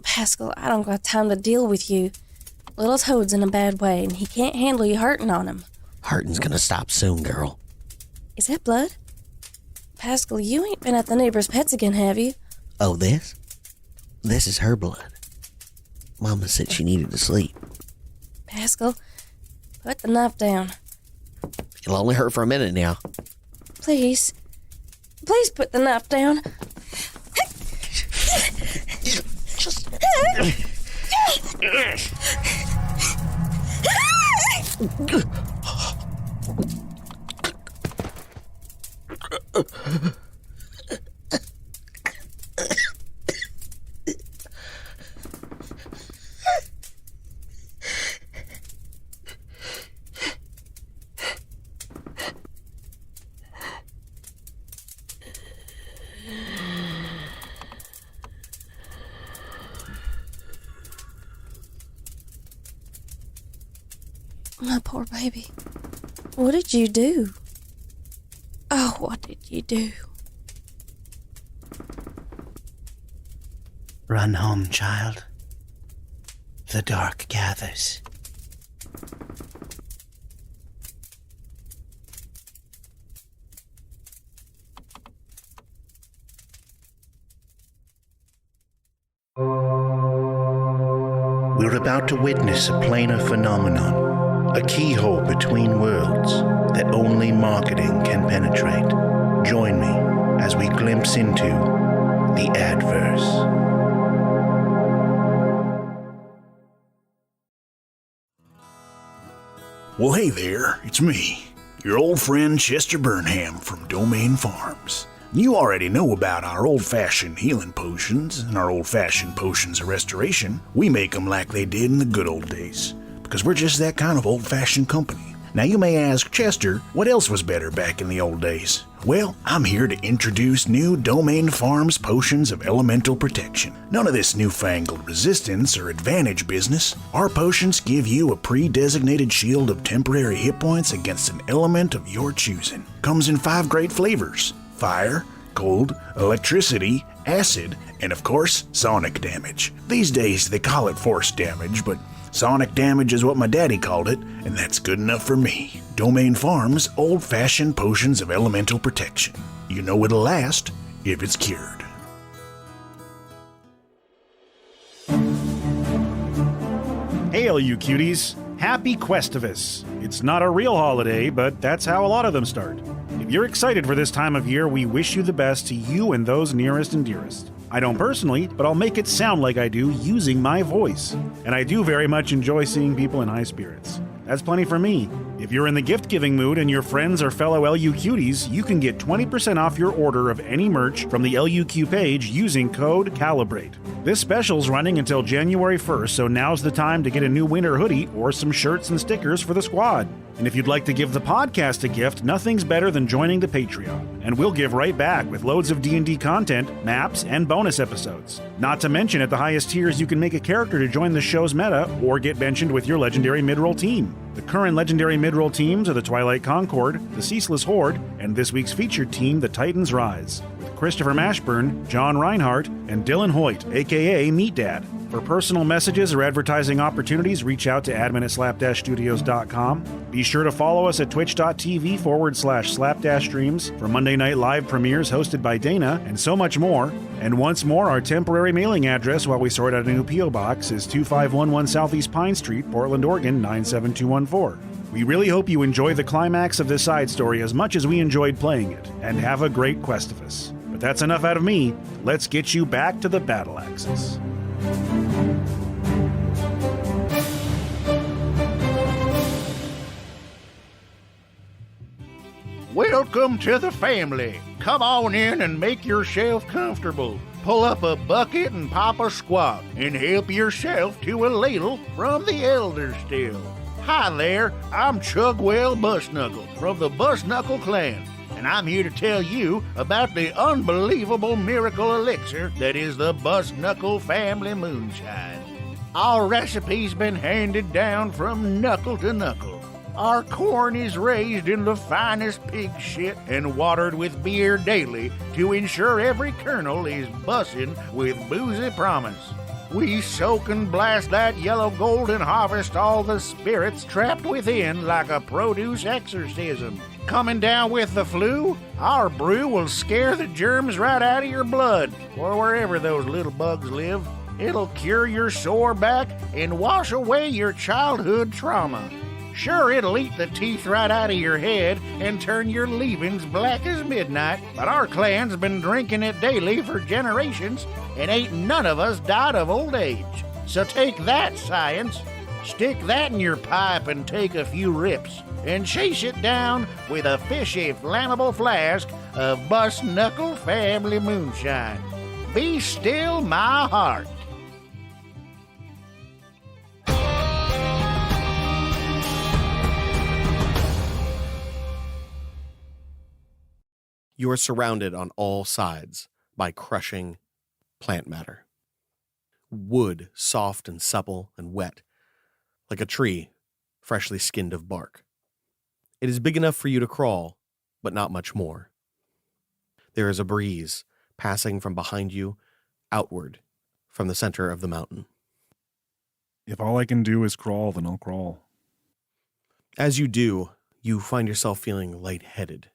Pascal, I don't got time to deal with you. Little Toad's in a bad way, and he can't handle you hurting on him. Hurting's gonna stop soon, girl. Is that blood? Pascal, you ain't been at the neighbor's pets again, have you? Oh, this? This is her blood. Mama said she needed to sleep. Pascal, put the knife down. It'll only hurt for a minute now. Please. put the knife down. Just. My poor baby. What did you do? Oh, what did you do? Run home, child. The dark gathers. We're about to witness a planar phenomenon, a keyhole between worlds that only marketing can penetrate. Join me as we glimpse into the adverse. Well, hey there, it's me, your old friend Chester Burnham from Domain Farms. You already know about our old-fashioned healing potions and our old-fashioned potions of restoration. We make them like they did in the good old days, because we're just that kind of old-fashioned company. Now you may ask, Chester, what else was better back in the old days? Well, I'm here to introduce new Domain Farms potions of elemental protection. None of this newfangled resistance or advantage business. Our potions give you a pre-designated shield of temporary hit points against an element of your choosing. Comes in 5 great flavors: fire, cold, electricity, acid, and of course, sonic damage. These days they call it force damage, but sonic damage is what my daddy called it, and that's good enough for me. Domain Farms old-fashioned potions of elemental protection. You know it'll last if it's cured. Hail, you cuties! Happy Questivus! It's not a real holiday, but that's how a lot of them start. If you're excited for this time of year, we wish you the best to you and those nearest and dearest. I don't personally, but I'll make it sound like I do using my voice. And I do very much enjoy seeing people in high spirits. That's plenty for me. If you're in the gift-giving mood and your friends are fellow LU cuties, you can get 20% off your order of any merch from the LUQ page using code CALIBRATE. This special's running until January 1st, so now's the time to get a new winter hoodie or some shirts and stickers for the squad. And if you'd like to give the podcast a gift, nothing's better than joining the Patreon. And we'll give right back with loads of D&D content, maps, and bonus episodes. Not to mention, at the highest tiers, you can make a character to join the show's meta or get mentioned with your legendary mid-roll team. The current legendary mid-roll teams are the Twilight Concord, the Ceaseless Horde, and this week's featured team, the Titans Rise, with Christopher Mashburn, John Reinhardt, and Dylan Hoyt, aka Meat Dad. For personal messages or advertising opportunities, reach out to admin@slap-studios.com. Be sure to follow us at twitch.tv/slap-streams for Monday night live premieres hosted by Dana, and so much more. And once more, our temporary mailing address while we sort out a new P.O. Box is 2511 Southeast Pine Street, Portland, Oregon 97214. We really hope you enjoy the climax of this side story as much as we enjoyed playing it, and have a great Questivus. But that's enough out of me. Let's get you back to the battle axis. Welcome to the family. Come on in and make yourself comfortable. Pull up a bucket and pop a squat, and help yourself to a ladle from the elder still. Hi there, I'm Chugwell Bustknuckle from the Bustknuckle clan, and I'm here to tell you about the unbelievable miracle elixir that is the Bustknuckle family moonshine. Our recipe's been handed down from knuckle to knuckle. Our corn is raised in the finest pig shit and watered with beer daily to ensure every kernel is bussin' with boozy promise. We soak and blast that yellow gold and harvest all the spirits trapped within like a produce exorcism. Coming down with the flu, our brew will scare the germs right out of your blood, or wherever those little bugs live. It'll cure your sore back and wash away your childhood trauma. Sure, it'll eat the teeth right out of your head and turn your leavings black as midnight, but our clan's been drinking it daily for generations, and ain't none of us died of old age. So take that, science. Stick that in your pipe and take a few rips, and chase it down with a fishy, flammable flask of Bust Knuckle Family Moonshine. Be still, my heart. You are surrounded on all sides by crushing plant matter. Wood, soft and supple and wet, like a tree freshly skinned of bark. It is big enough for you to crawl, but not much more. There is a breeze passing from behind you outward from the center of the mountain. If all I can do is crawl, then I'll crawl. As you do, you find yourself feeling lightheaded.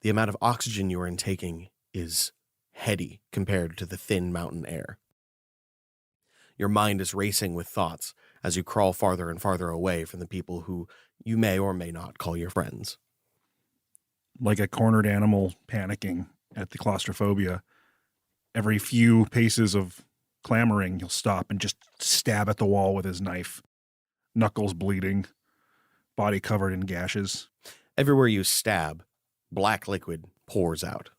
The amount of oxygen you are intaking is heady compared to the thin mountain air. Your mind is racing with thoughts as you crawl farther and farther away from the people who you may or may not call your friends. Like a cornered animal panicking at the claustrophobia, every few paces of clamoring, he'll stop and just stab at the wall with his knife. Knuckles bleeding, body covered in gashes. Everywhere you stab, black liquid pours out.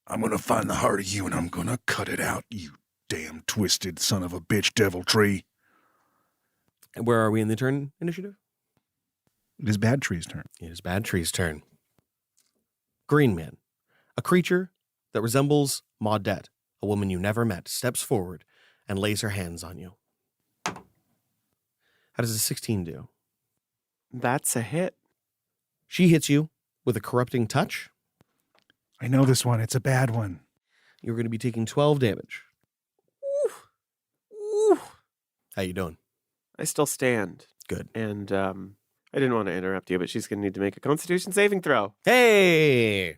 I'm going to find the heart of you and I'm going to cut it out, you damn twisted son of a bitch devil tree. And where are we in the turn initiative? It is Bad Tree's turn. It is Bad Tree's turn. Green Man, a creature that resembles Maudette, a woman you never met, steps forward and lays her hands on you. How does a 16 do? That's a hit. She hits you with a corrupting touch. I know this one. It's a bad one. You're going to be taking 12 damage. Ooh. How you doing? I still stand. Good. And I didn't want to interrupt you, but she's going to need to make a Constitution saving throw. Hey!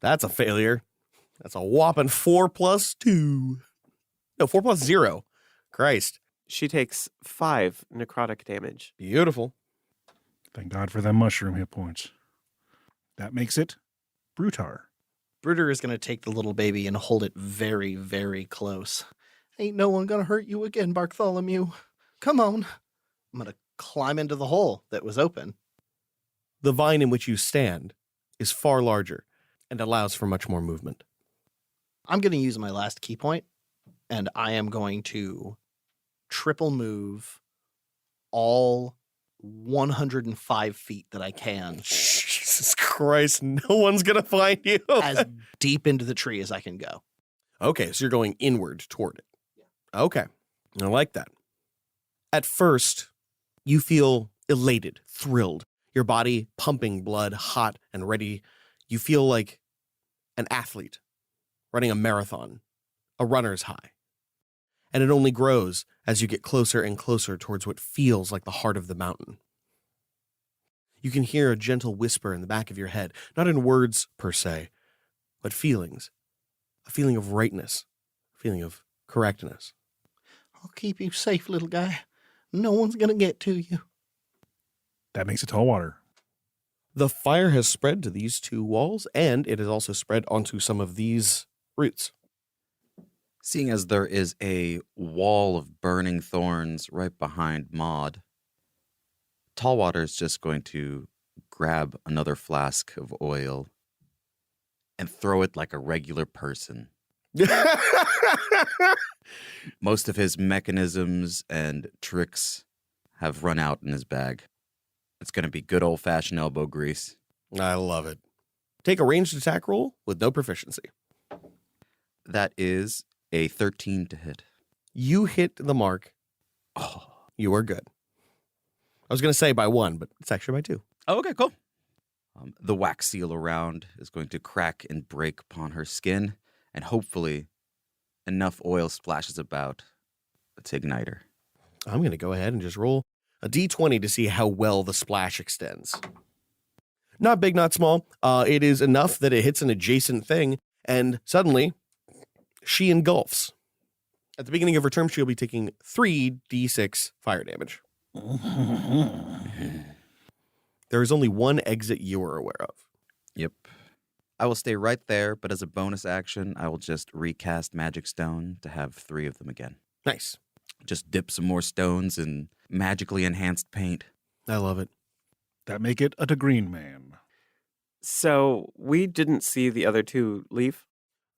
That's a failure. That's a whopping 4 plus 2. No, 4 plus 0. Christ. She takes 5 necrotic damage. Beautiful. Thank God for them mushroom hit points. That makes it Brutar. Bruder is going to take the little baby and hold it very, very close. Ain't no one going to hurt you again, Bartholomew. Come on. I'm going to climb into the hole that was open. The vine in which you stand is far larger and allows for much more movement. I'm going to use my last key point, and I am going to triple move all 105 feet that I can. Jesus Christ, no one's going to find you. As deep into the tree as I can go. Okay, so you're going inward toward it. Okay, I like that. At first, you feel elated, thrilled, your body pumping blood, hot and ready. You feel like an athlete running a marathon, a runner's high. And it only grows as you get closer and closer towards what feels like the heart of the mountain. You can hear a gentle whisper in the back of your head, not in words per se, but feelings. A feeling of rightness, a feeling of correctness. I'll keep you safe, little guy. No one's going to get to you. That makes it Tallwater. The fire has spread to these 2 walls, and it has also spread onto some of these roots. Seeing as there is a wall of burning thorns right behind Maud, Tallwater is just going to grab another flask of oil and throw it like a regular person. Most of his mechanisms and tricks have run out in his bag. It's going to be good old-fashioned elbow grease. I love it. Take a ranged attack roll with no proficiency. That is a 13 to hit. You hit the mark. Oh, you are good. I was going to say by 1, but it's actually by 2. Oh, okay, cool. The wax seal around is going to crack and break upon her skin, and hopefully enough oil splashes about to ignite her. I'm going to go ahead and just roll a d20 to see how well the splash extends. Not big, not small. It is enough that it hits an adjacent thing, and suddenly she engulfs. At the beginning of her turn, she'll be taking 3d6 fire damage. There is only one exit you are aware of. Yep. I will stay right there, but as a bonus action, I will just recast Magic Stone to have 3 of them again. Nice. Just dip some more stones in magically enhanced paint. I love it. That make it a green man. So we didn't see the other two leave.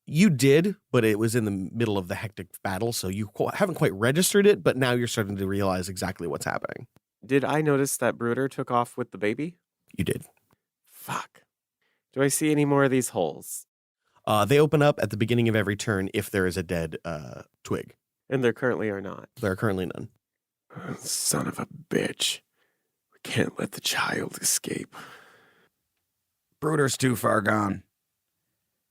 You did, but it was in the middle of the hectic battle, so you haven't quite registered it, but now you're starting to realize exactly what's happening. Did I notice that Brooder took off with the baby? You did. Fuck. Do I see any more of these holes? They open up at the beginning of every turn if there is a dead twig. And there currently are not. There are currently none. Son of a bitch. We can't let the child escape. Brooder's too far gone.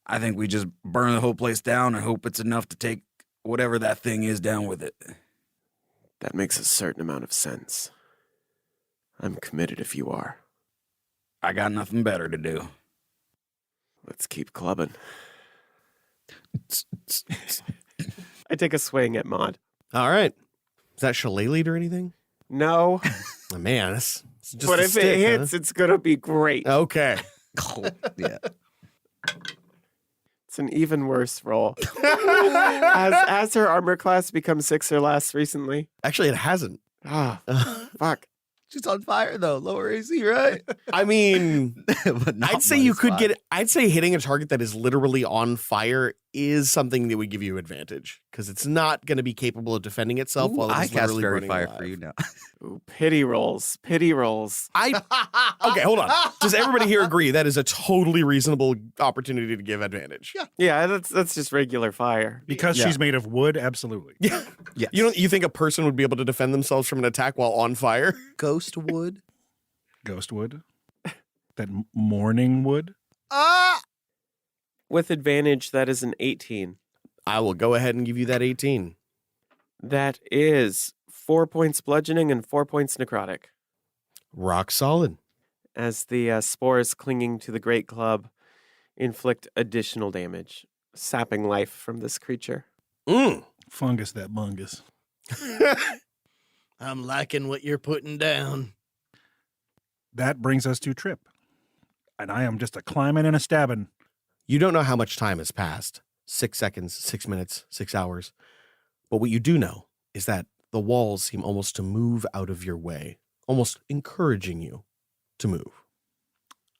I think we just burn the whole place down and hope it's enough to take whatever that thing is down with it. That makes a certain amount of sense. I'm committed if you are. I got nothing better to do. Let's keep clubbing. I take a swing at Maud. All right. Is that shillelagh or anything? No, Oh, man, it's just but a if stick, it hits, huh? it's gonna be great. Okay. Yeah. It's an even worse roll. Has her armor class become 6 or less recently? Actually, it hasn't. Ah, fuck. She's on fire, though. Lower AC, right? I mean, But not I'd say you could -5. get it. I'd say hitting a target that is literally on fire is something that would give you advantage because it's not going to be capable of defending itself Ooh, while I it's cast literally Fairy burning Fire alive. for you now. Ooh, pity rolls. Pity rolls. Okay, hold on. Does everybody here agree that is a totally reasonable opportunity to give advantage? Yeah. Yeah, that's just regular fire. Because Yeah. she's made of wood, absolutely. Yeah. Yes. You think a person would be able to defend themselves from an attack while on fire? Ghost wood. Ghost wood. That morning wood. With advantage, that is an 18. I will go ahead and give you that 18. That is 4 points bludgeoning and 4 points necrotic. Rock solid. As the spores clinging to the great club inflict additional damage, sapping life from this creature. Fungus that bungus. I'm liking what you're putting down. That brings us to Trip. And I am just a climbing and a stabbing. You don't know how much time has passed. 6 seconds, 6 minutes, 6 hours. But what you do know is that the walls seem almost to move out of your way, almost encouraging you to move.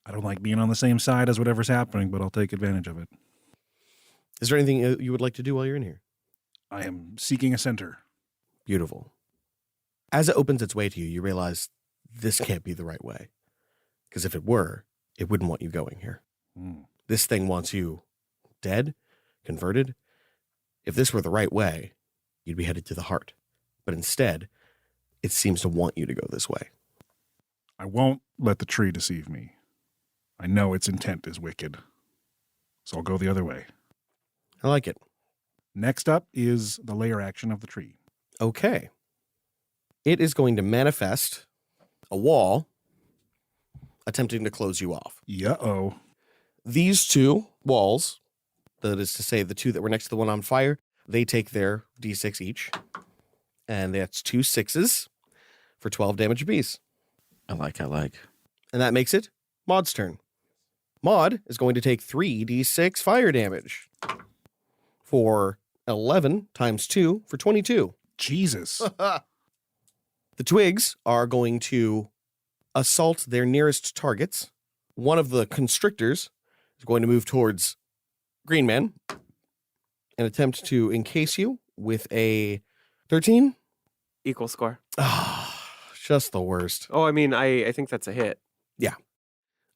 I don't like being on the same side as whatever's happening, but I'll take advantage of it. Is there anything you would like to do while you're in here? I am seeking a center. Beautiful. As it opens its way to you, you realize this can't be the right way. Because if it were, it wouldn't want you going here. This thing wants you dead, converted. If this were the right way, you'd be headed to the heart. But instead, it seems to want you to go this way. I won't let the tree deceive me. I know its intent is wicked. So I'll go the other way. I like it. Next up is the layer action of the tree. Okay. It is going to manifest a wall attempting to close you off. Yeah-oh. These two walls, that is to say the two that were next to the one on fire, they take their d6 each. And that's 2 6s for 12 damage apiece. I like. And that makes it Maud's turn. Maud is going to take 3d6 fire damage for 11 times 2 for 22. Jesus. The twigs are going to assault their nearest targets. One of the constrictors is going to move towards Green Man and attempt to encase you with a 13. Equal score. Just the worst. Oh, I mean, I think that's a hit.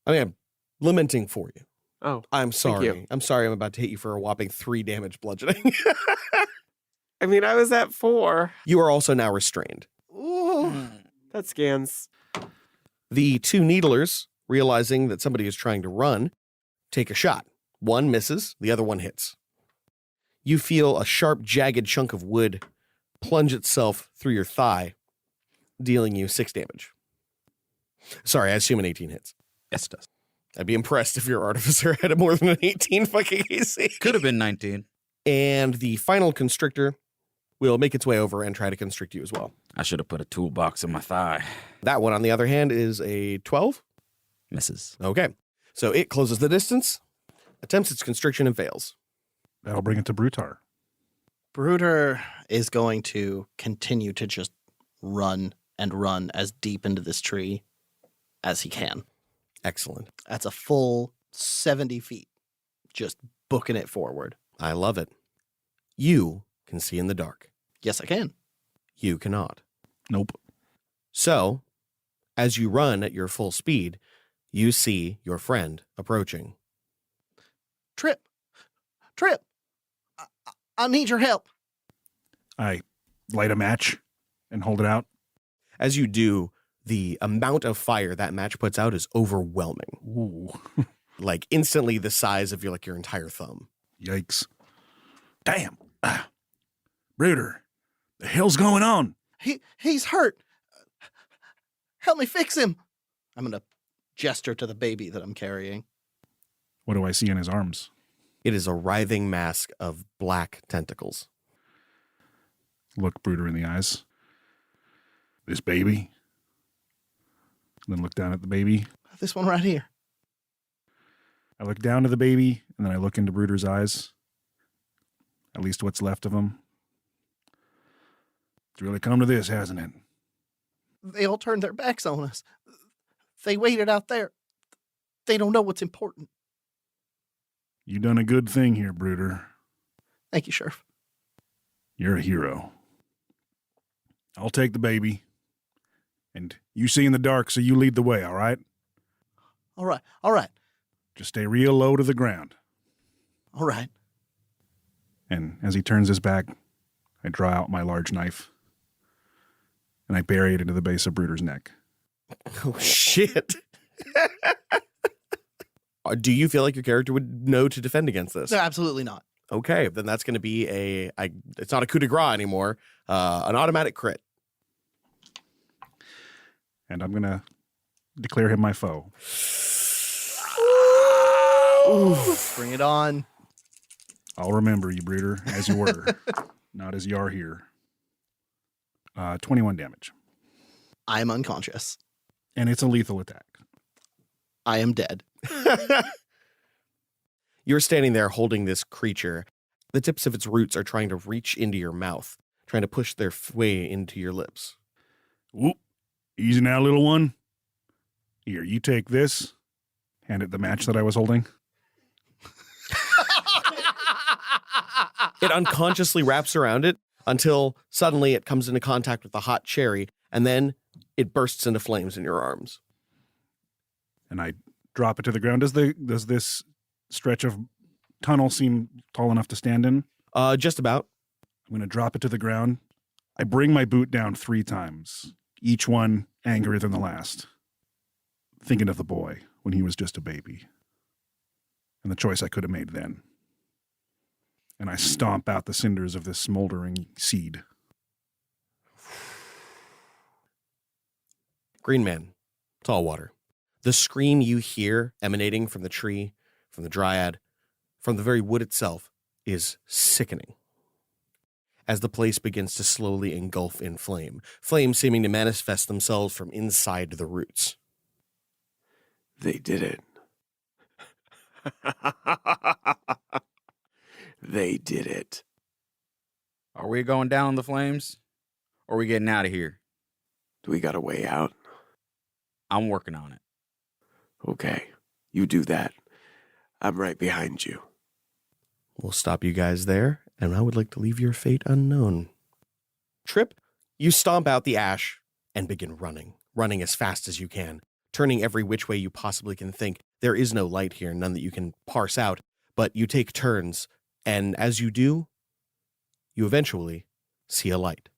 I mean, I'm lamenting for you. Oh, I'm sorry. you. I'm sorry I'm about to hit you for a whopping 3 damage bludgeoning. I mean, I was at 4. You are also now restrained. That scans. The 2 needlers, realizing that somebody is trying to run, take a shot. One misses, the other one hits. You feel a sharp, jagged chunk of wood plunge itself through your thigh, dealing you 6 damage. Sorry, I assume an 18 hits. Yes, it does. I'd be impressed if your artificer had more than an 18 fucking AC. Could have been 19. And the final constrictor will make its way over and try to constrict you as well. I should have put a toolbox in my thigh. That one, on the other hand, is a 12. Misses. Okay. So it closes the distance, attempts its constriction, and fails. That'll bring it to Brutar. Bruder is going to continue to just run and run as deep into this tree as he can. Excellent. That's a full 70 feet, just booking it forward. I love it. You can see in the dark. Yes, I can. You cannot. Nope. So, as you run at your full speed, you see your friend approaching. Trip! I need your help. I light a match and hold it out. As you do, the amount of fire that match puts out is overwhelming. Ooh. Like instantly the size of your entire thumb. Yikes. Damn. Bruder, the hell's going on? He's hurt. Help me fix him. I'm going to gesture to the baby that I'm carrying. What do I see in his arms? It is a writhing mask of black tentacles. Look Bruder in the eyes. This baby. Then look down at the baby. This one right here. I look down to the baby, and then I look into Bruder's eyes. At least what's left of him. It's really come to this, hasn't it? They all turned their backs on us. They waited out there. They don't know what's important. You done a good thing here, Bruder. Thank you, Sheriff. You're a hero. I'll take the baby. And you see in the dark, so you lead the way, all right? All right. Just stay real low to the ground. All right. And as he turns his back, I draw out my large knife. And I bury it into the base of Bruder's neck. Oh, shit. Do you feel like your character would know to defend against this? No, absolutely not. Okay, then that's going to be it's not a coup de grace anymore, an automatic crit. And I'm going to declare him my foe. Bring it on. I'll remember you, Bruder, as you were, not as you are here. 21 damage. I am unconscious. And it's a lethal attack. I am dead. You're standing there holding this creature. The tips of its roots are trying to reach into your mouth, trying to push their way into your lips. Whoop. Easy now, little one. Here, you take this. Hand it the match that I was holding. It unconsciously wraps around it until suddenly it comes into contact with the hot cherry, and then it bursts into flames in your arms. And I drop it to the ground. Does this stretch of tunnel seem tall enough to stand in? Just about. I'm going to drop it to the ground. I bring my boot down 3 times, each one angrier than the last. Thinking of the boy when he was just a baby. And the choice I could have made then. And I stomp out the cinders of this smoldering seed. Green Man, Tall Water. The scream you hear emanating from the tree, from the dryad, from the very wood itself is sickening. As the place begins to slowly engulf in flame, flames seeming to manifest themselves from inside the roots. They did it. They did it. Are we going down in the flames? Or are we getting out of here? Do we got a way out? I'm working on it. Okay, you do that. I'm right behind you. We'll stop you guys there, and I would like to leave your fate unknown. Trip, you stomp out the ash and begin running as fast as you can, turning every which way you possibly can think. There is no light here, none that you can parse out, but you take turns, and as you do, you eventually see a light.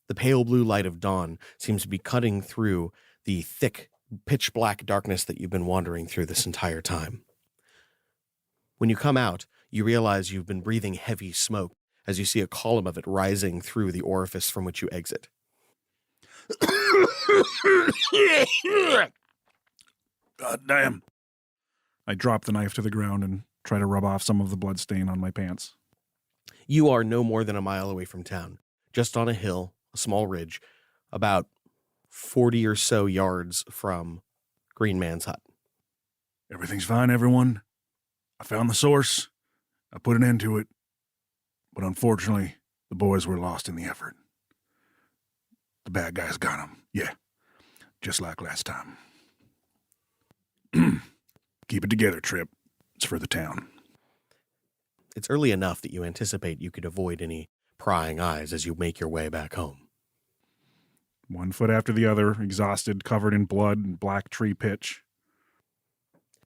The pale blue light of dawn seems to be cutting through the thick, pitch-black darkness that you've been wandering through this entire time. When you come out, you realize you've been breathing heavy smoke as you see a column of it rising through the orifice from which you exit. God damn. I drop the knife to the ground and try to rub off some of the blood stain on my pants. You are no more than a mile away from town, just on a hill, a small ridge, about 40 or so yards from Green Man's hut. Everything's fine, everyone. I found the source. I put an end to it. But unfortunately, the boys were lost in the effort. The bad guys got them. Yeah, just like last time. Keep it together, Trip. It's for the town. It's early enough that you anticipate you could avoid any prying eyes as you make your way back home. One foot after the other, exhausted, covered in blood and black tree pitch.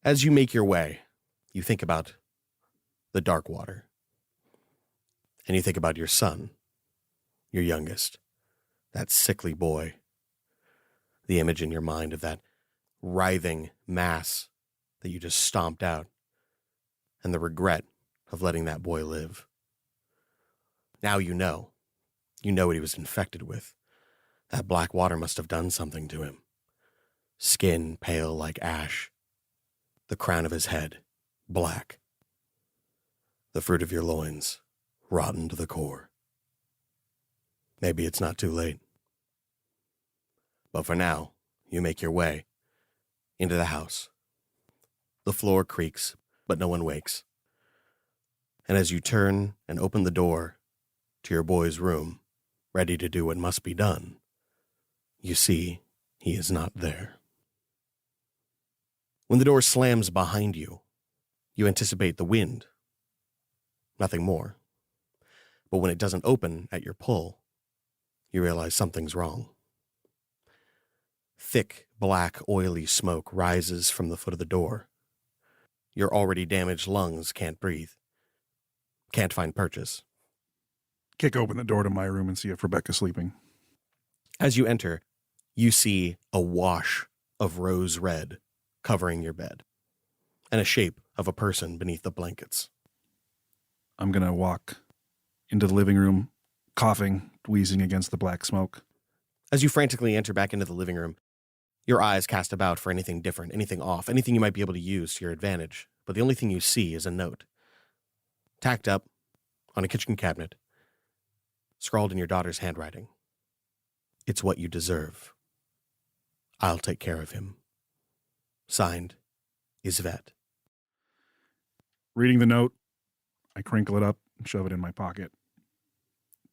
As you make your way, you think about the dark water. And you think about your son, your youngest, that sickly boy. The image in your mind of that writhing mass that you just stomped out, and the regret of letting that boy live. Now you know what he was infected with. That black water must have done something to him. Skin pale like ash. The crown of his head, black. The fruit of your loins, rotten to the core. Maybe it's not too late. But for now, you make your way into the house. The floor creaks, but no one wakes. And as you turn and open the door to your boy's room, ready to do what must be done, you see he is not there. When the door slams behind you, you anticipate the wind. Nothing more. But when it doesn't open at your pull, you realize something's wrong. Thick, black, oily smoke rises from the foot of the door. Your already damaged lungs can't breathe. Can't find purchase. Kick open the door to my room and see if Rebecca's sleeping. As you enter, you see a wash of rose red covering your bed, and a shape of a person beneath the blankets. I'm going to walk into the living room, coughing, wheezing against the black smoke. As you frantically enter back into the living room, your eyes cast about for anything different, anything off, anything you might be able to use to your advantage, but the only thing you see is a note. Tacked up on a kitchen cabinet, scrawled in your daughter's handwriting. It's what you deserve. I'll take care of him. Signed, Isvet. Reading the note, I crinkle it up and shove it in my pocket.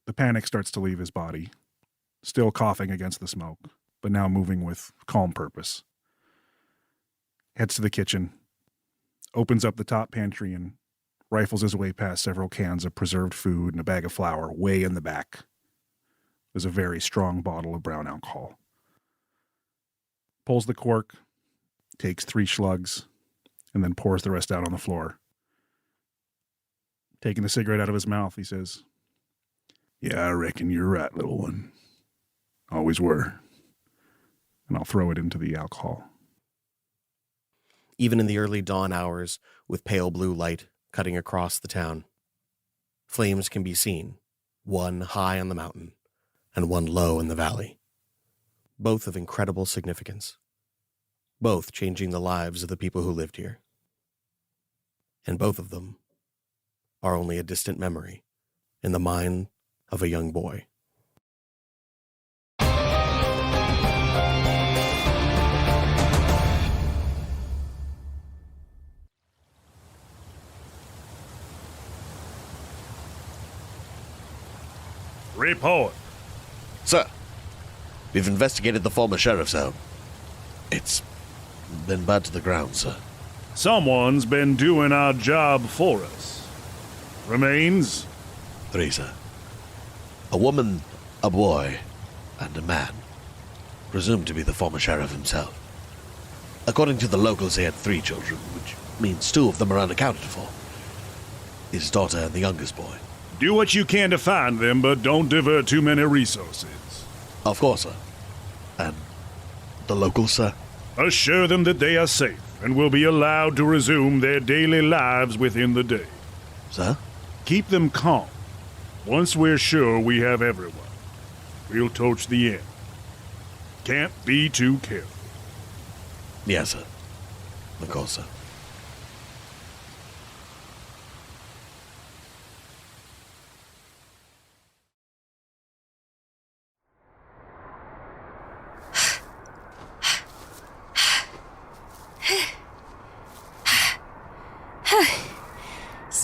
The panic starts to leave his body, still coughing against the smoke, but now moving with calm purpose. Heads to the kitchen, opens up the top pantry and rifles his way past several cans of preserved food and a bag of flour way in the back. There's a very strong bottle of brown alcohol. Pulls the cork, takes 3 slugs, and then pours the rest out on the floor. Taking the cigarette out of his mouth, he says, "Yeah, I reckon you're right, little one. Always were." And I'll throw it into the alcohol. Even in the early dawn hours, with pale blue light cutting across the town, flames can be seen, one high on the mountain and one low in the valley, both of incredible significance, both changing the lives of the people who lived here. And both of them are only a distant memory in the mind of a young boy. Report. Sir, we've investigated the former sheriff's home. It's been burned to the ground, sir. Someone's been doing our job for us. Remains? 3, sir. A woman, a boy, and a man. Presumed to be the former sheriff himself. According to the locals, he had 3 children, which means 2 of them are unaccounted for. His daughter and the youngest boy. Do what you can to find them, but don't divert too many resources. Of course, sir. And the locals, sir? Assure them that they are safe and will be allowed to resume their daily lives within the day. Sir? Keep them calm. Once we're sure we have everyone, we'll torch the end. Can't be too careful. Yes, sir. Of course, sir.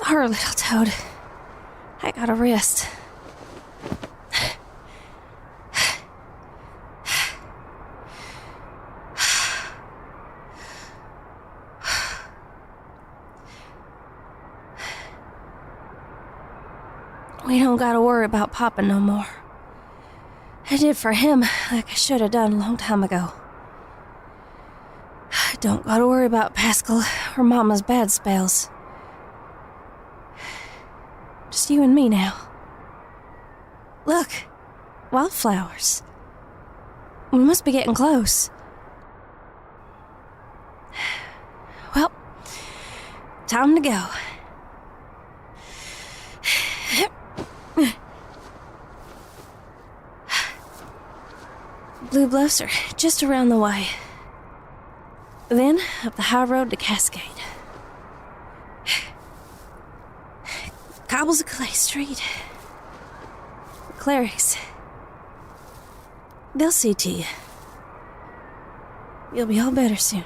Poor little toad. I gotta rest. We don't gotta worry about Papa no more. I did for him like I should have done a long time ago. I don't gotta worry about Pascal or Mama's bad spells. Just you and me now. Look, wildflowers. We must be getting close. Well, time to go. Blue Bluffs are just around the way. Then up the high road to Cascade. Cobbles of Clay Street. Clerics. They'll see to you. You'll be all better soon.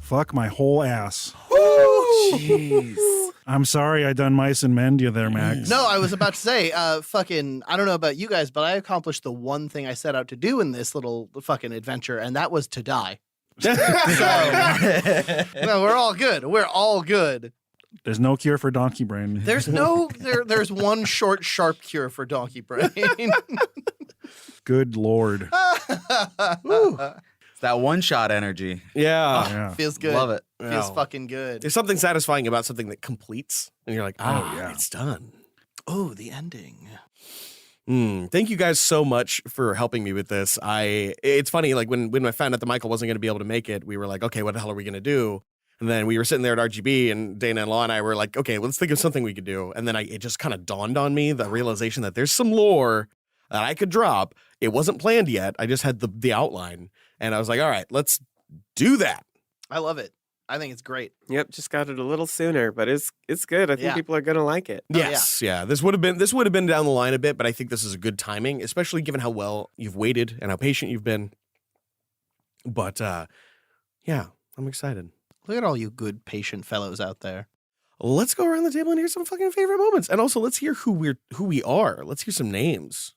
Fuck my whole ass. Jeez. I'm sorry I done mice and men to you there, Max. No, I was about to say, I don't know about you guys, but I accomplished the one thing I set out to do in this little fucking adventure, and that was to die. So, no, we're all good. We're all good. There's no cure for donkey brain. There's one short, sharp cure for donkey brain. Good Lord. It's that one-shot energy. Yeah. Yeah. Feels good. Love it. Feels Wow. fucking good. There's something satisfying about something that completes, and you're like, yeah. it's done. Oh, the ending. Thank you guys so much for helping me with this. It's funny, like when I found out that Michael wasn't going to be able to make it, we were like, okay, what the hell are we going to do? And then we were sitting there at RGB, and Dana and Law and I were like, okay, let's think of something we could do. And then it just kind of dawned on me, the realization that there's some lore that I could drop. It wasn't planned yet. I just had the outline, and I was like, all right, let's do that. I love it. I think it's great. Yep, just got it a little sooner, but it's good. I think Yeah. people are gonna like it. Oh, Yes, yeah. This would have been down the line a bit, but I think this is a good timing, especially given how well you've waited and how patient you've been. But yeah, I'm excited. Look at all you good, patient fellows out there. Let's go around the table and hear some fucking favorite moments, and also let's hear who we are. Let's hear some names.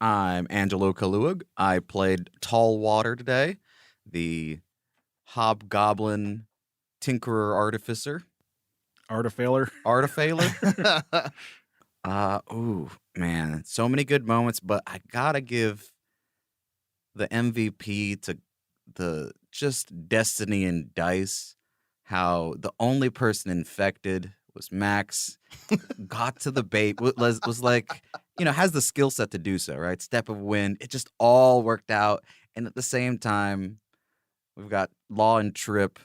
I'm Angelo Kaluag. I played Tall Water today, the hobgoblin tinkerer artificer. Artifailer. Artifailer. Ooh, man, so many good moments, but I gotta give the MVP to the just Destiny and Dice. How the only person infected was Max. Got to the bait, was like, has the skill set to do so, right? Step of wind. It just all worked out. And at the same time, we've got Law and Trip,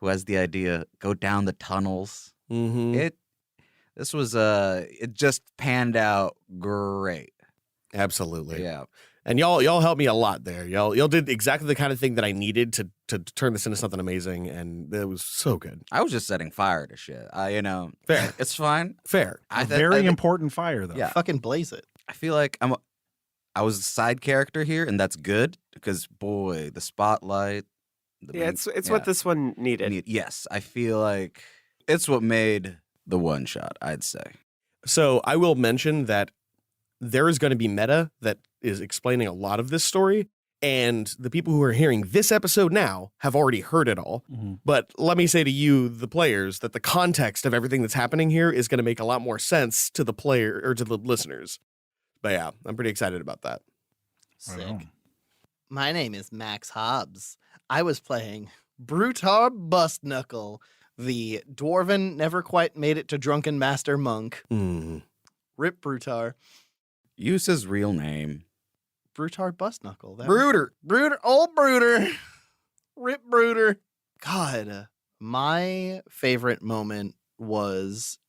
who has the idea, go down the tunnels. Mm-hmm. It just panned out great. Absolutely. Yeah. And y'all helped me a lot there. Y'all did exactly the kind of thing that I needed to turn this into something amazing, and it was so good. I was just setting fire to shit. Fair. It's fine. Fair. Very important fire, though. Yeah. Fucking blaze it. I feel like I was a side character here, and that's good because boy, the spotlight. It's what this one needed. Yes, I feel like it's what made the one shot, I'd say. So I will mention that there is going to be meta that is explaining a lot of this story, and the people who are hearing this episode now have already heard it all. Mm-hmm. But let me say to you, the players, that the context of everything that's happening here is going to make a lot more sense to the player or to the listeners. But yeah, I'm pretty excited about that. Right Sick. on. My name is Max Hobbs. I was playing Brutar Bustnuckle, the dwarven never quite made it to drunken master monk. Mm. Rip Brutar. Use his real name. Brutar Bustnuckle. Brooder. Brooder. Old Brooder. Rip Brooder. God, my favorite moment was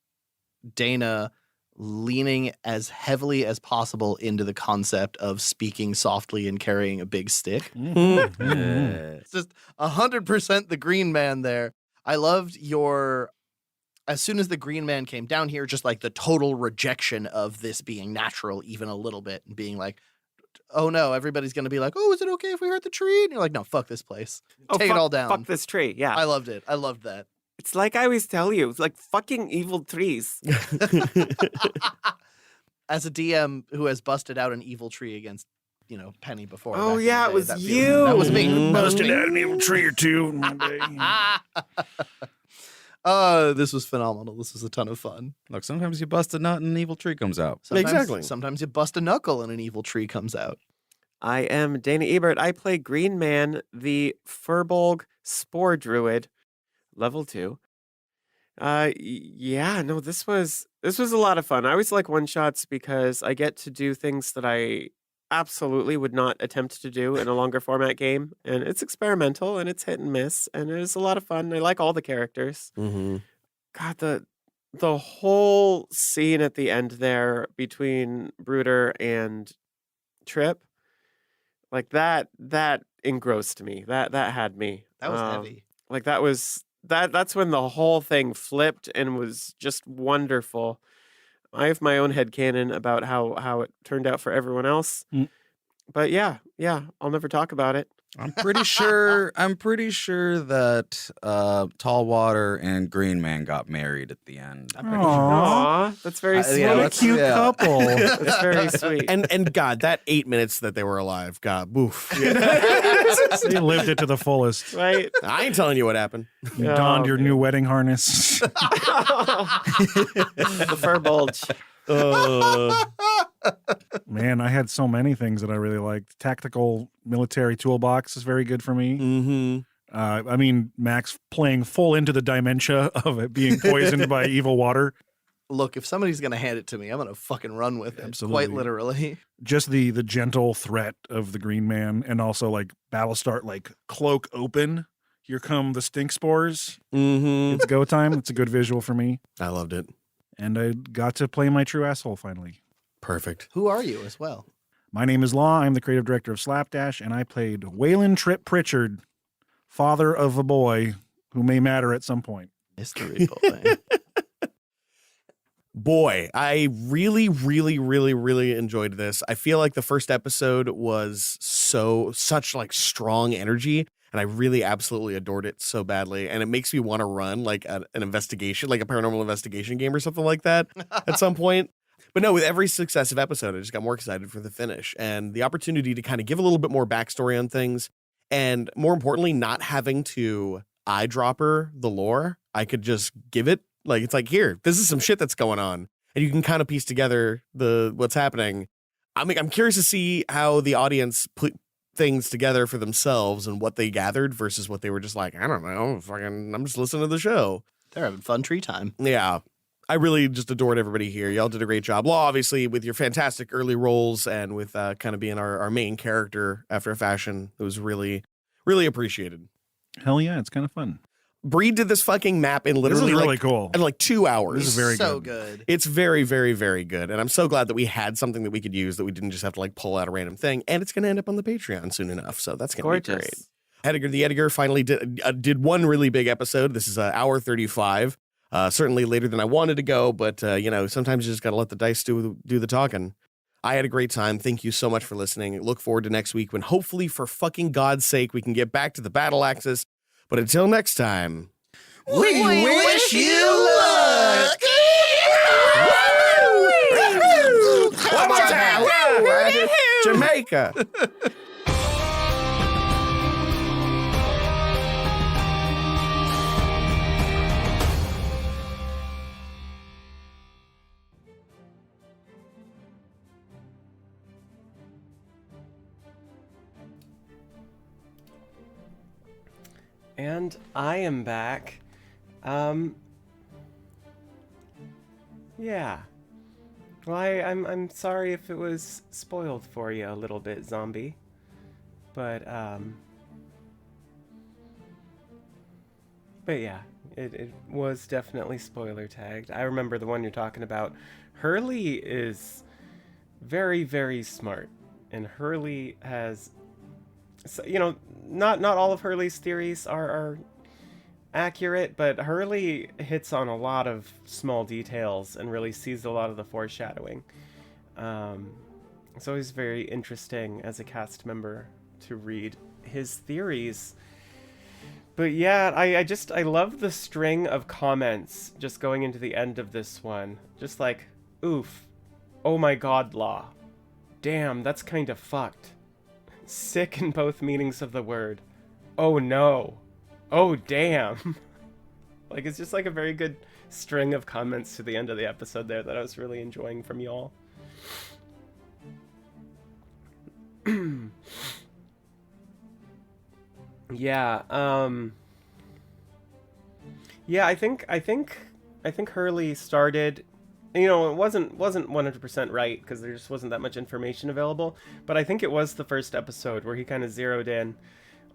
Dana leaning as heavily as possible into the concept of speaking softly and carrying a big stick. Mhm. It's just 100% the green man there. I loved your as soon as the green man came down here, just like the total rejection of this being natural, even a little bit, and being like, oh no, everybody's going to be like, oh, is it okay if we hurt the tree? And you're like, no, fuck this place. Take it all down. Fuck this tree. Yeah. I loved it. I loved that. It's like I always tell you, it's like fucking evil trees. As a DM who has busted out an evil tree against, Penny before. Oh, back in yeah, the it day, was that you. That was me. Busted out an evil tree or two in one day. This was phenomenal. This was a ton of fun. Look, sometimes you bust a nut and an evil tree comes out. Sometimes you bust a knuckle and an evil tree comes out. I am Dana Ebert. I play Green Man, the Furbolg Spore Druid, level 2. This was a lot of fun. I always like one-shots because I get to do things that I absolutely would not attempt to do in a longer format game, and it's experimental and it's hit and miss, and it was a lot of fun. I like all the characters. Mm-hmm. God, the whole scene at the end there between Brooder and Trip, like that engrossed me. That had me. That was heavy. Like that's when the whole thing flipped and was just wonderful. I have my own headcanon about how it turned out for everyone else. But yeah, I'll never talk about it. I'm pretty sure that Tall Water and Green Man got married at the end. I'm pretty sure. Aw, that's very sweet. What a cute couple. That's very sweet. And God, that 8 minutes that they were alive, God, boof. They lived it to the fullest. Right? I ain't telling you what happened. You donned your new wedding harness. The fur bulge. Man, I had so many things that I really liked. Tactical military toolbox is very good for me. Mm-hmm. Max playing full into the dementia of it being poisoned by evil water. Look, if somebody's going to hand it to me, I'm going to fucking run with it. Absolutely. Quite literally. Just the gentle threat of the Green Man, and also like battle start, like cloak open. Here come the stink spores. Mm-hmm. It's go time. It's a good visual for me. I loved it. And I got to play my true asshole finally. Perfect. Who are you as well? My name is Law. I'm the creative director of Slapdash, and I played Waylon Tripp Pritchard, father of a boy who may matter at some point. Mystery boy. Boy, I really, really, really, really enjoyed this. I feel like the first episode was such like strong energy, and I really absolutely adored it so badly. And it makes me want to run like an investigation, like a paranormal investigation game or something like that at some point. But no, with every successive episode, I just got more excited for the finish and the opportunity to kind of give a little bit more backstory on things. And more importantly, not having to eyedropper the lore. I could just give it like, it's like, here, this is some shit that's going on. And you can kind of piece together what's happening. I'm curious to see how the audience put things together for themselves and what they gathered versus what they were just like, I don't know, I'm just listening to the show. They're having fun tree time. Yeah. I really just adored everybody here. Y'all did a great job. Law, obviously, with your fantastic early roles and with kind of being our main character after a fashion. It was really, really appreciated. Hell yeah, it's kind of fun. Bree did this fucking map in literally this is really cool. in like 2 hours. This is very so good. good. It's very, very, very good. And I'm so glad that we had something that we could use, that we didn't just have to like pull out a random thing. And it's going to end up on the Patreon soon enough. So that's going to be great. The Editor finally did one really big episode. This is hour 35. Certainly later than I wanted to go, but sometimes you just got to let the dice do the talking. I had a great time. Thank you so much for listening. Look forward to next week when hopefully, for fucking God's sake, we can get back to the battle axis. But until next time, We wish you luck! one more time! Jamaica! And I am back. Yeah. Well, I'm sorry if it was spoiled for you a little bit, zombie. But yeah, it was definitely spoiler tagged. I remember the one you're talking about. Hurley is very, very smart. And Hurley has, not all of Hurley's theories are accurate, but Hurley hits on a lot of small details and really sees a lot of the foreshadowing. It's always very interesting as a cast member to read his theories. But yeah, I love the string of comments just going into the end of this one. Just like, oof, oh my god, Law. Damn, that's kind of fucked. Sick in both meanings of the word. Oh no. Oh damn. Like, it's just like a very good string of comments to the end of the episode there that I was really enjoying from y'all. Yeah, yeah, I think Hurley started, you know, it wasn't 100% right because there just wasn't that much information available, but I think it was the first episode where he kind of zeroed in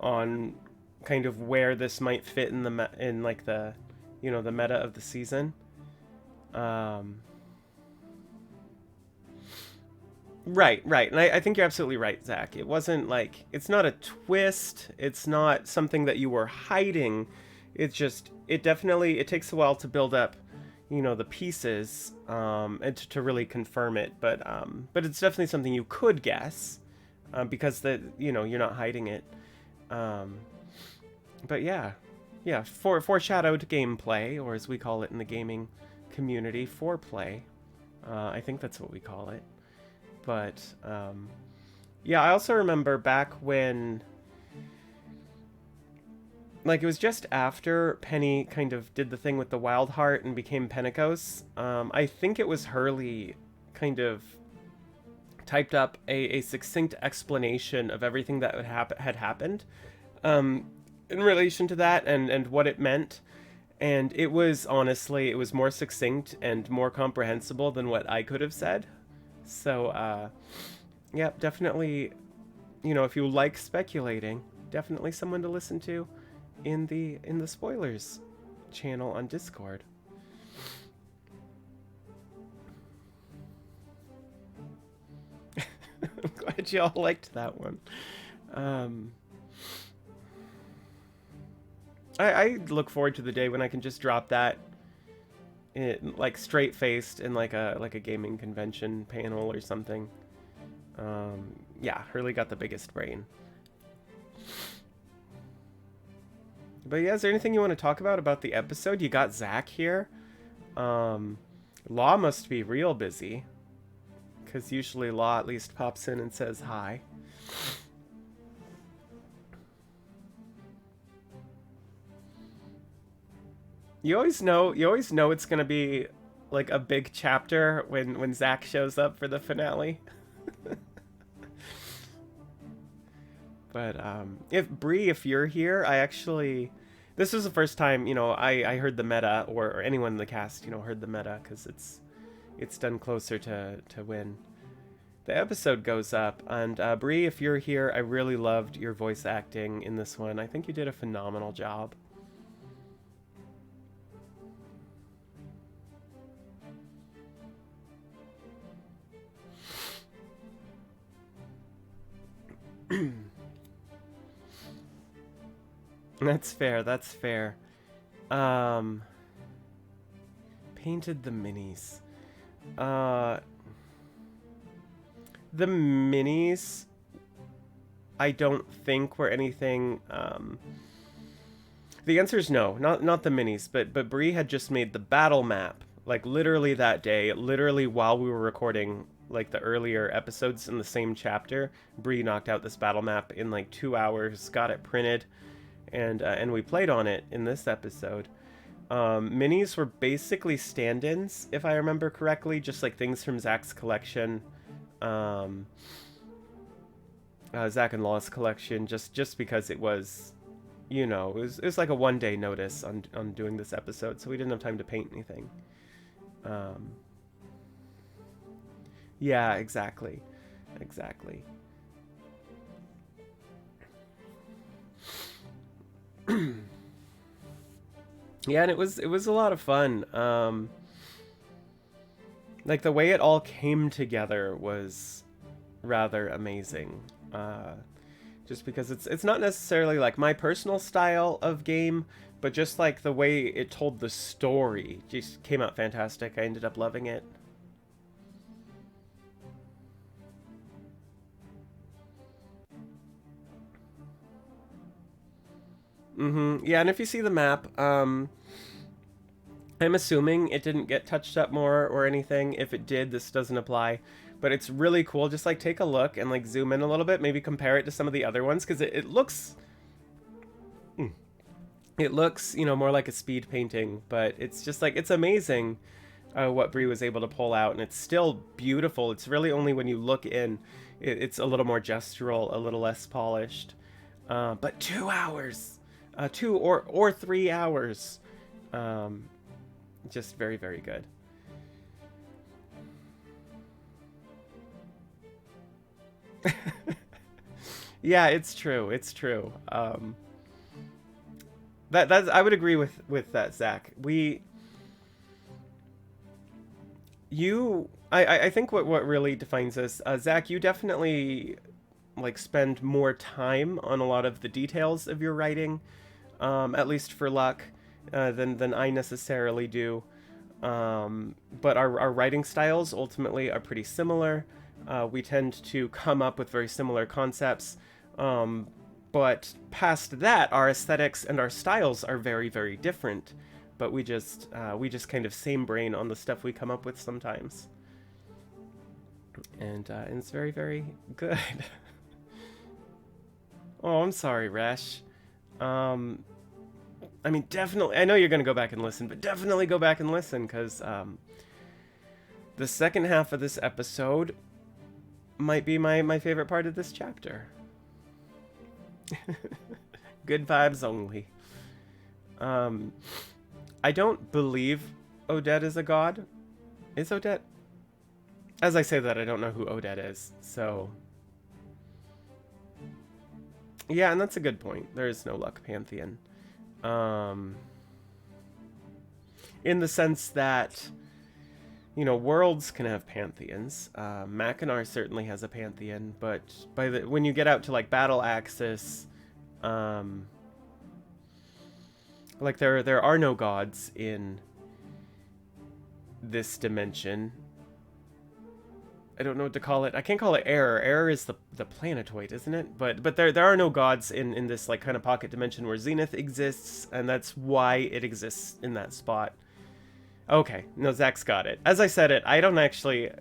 on kind of where this might fit in in like the, you know, the meta of the season. Right, and I think you're absolutely right, Zach. It wasn't like, it's not a twist, it's not something that you were hiding. It's just, it takes a while to build up, you know, the pieces, and to really confirm it. But it's definitely something you could guess, because you know, you're not hiding it. But yeah, foreshadowed gameplay, or as we call it in the gaming community, foreplay. I think that's what we call it. But yeah, I also remember back when, like, it was just after Penny kind of did the thing with the Wild Heart and became Pentecost. I think it was Hurley kind of typed up a succinct explanation of everything that had happened in relation to that and what it meant. And it was, honestly, it was more succinct and more comprehensible than what I could have said. So, yeah, definitely, you know, if you like speculating, definitely someone to listen to in the spoilers channel on Discord. I'm glad you all liked that one. I look forward to the day when I can just drop that like straight faced in like a gaming convention panel or something. Yeah, Hurley got the biggest brain. But yeah, is there anything you want to talk about the episode? You got Zach here. Law must be real busy, because usually Law at least pops in and says hi. You always know it's gonna be like a big chapter when Zach shows up for the finale. But if you're here, this was the first time, you know, I heard the meta, or anyone in the cast, you know, heard the meta, because it's done closer to when the episode goes up. And Bree, if you're here, I really loved your voice acting in this one. I think you did a phenomenal job. That's fair. Painted the minis. The minis, I don't think were anything. The answer is no, not the minis, but Bree had just made the battle map, like literally that day, literally while we were recording like the earlier episodes in the same chapter. Bree knocked out this battle map in like 2 hours, got it printed, and we played on it in this episode. Minis were basically stand-ins, if I remember correctly, just like things from Zach's collection, Zach and Law's collection, just because it was, you know, it was like a one-day notice on doing this episode, so we didn't have time to paint anything. Yeah, exactly. Yeah, and it was a lot of fun. Like, the way it all came together was rather amazing. just because it's not necessarily like my personal style of game, but just like the way it told the story just came out fantastic. I ended up loving it. Yeah, and if you see the map, I'm assuming it didn't get touched up more or anything. If it did, this doesn't apply. But it's really cool. Just like take a look and like zoom in a little bit, maybe compare it to some of the other ones, because it looks, you know, more like a speed painting. But it's just like, it's amazing what Bree was able to pull out, and it's still beautiful. It's really only when you look in, it's a little more gestural, a little less polished. But 2 hours, 2 or 3 hours, just very, very good. Yeah, it's true. It's true. That's I would agree with that, Zach. I think what really defines us, Zach, you definitely like spend more time on a lot of the details of your writing, at least for LUQ, than I necessarily do. But our writing styles ultimately are pretty similar. We tend to come up with very similar concepts. But past that, our aesthetics and our styles are very, very different. But we just kind of same brain on the stuff we come up with sometimes. And it's very, very good. Oh, I'm sorry, Resh. I mean, definitely, I know you're going to go back and listen, but definitely go back and listen, because the second half of this episode might be my favorite part of this chapter. Good vibes only. I don't believe Odette is a god. Is Odette? As I say that, I don't know who Odette is, so... Yeah, and that's a good point. There is no LUQ pantheon. In the sense that, you know, worlds can have pantheons. Mackinac certainly has a pantheon, but when you get out to like Battle Axis, like there are no gods in this dimension. I don't know what to call it. I can't call it error. Error is the planetoid, isn't it? But there are no gods in this like kind of pocket dimension where Zenith exists, and that's why it exists in that spot. Okay, no, Zach's got it. As I said it, I don't actually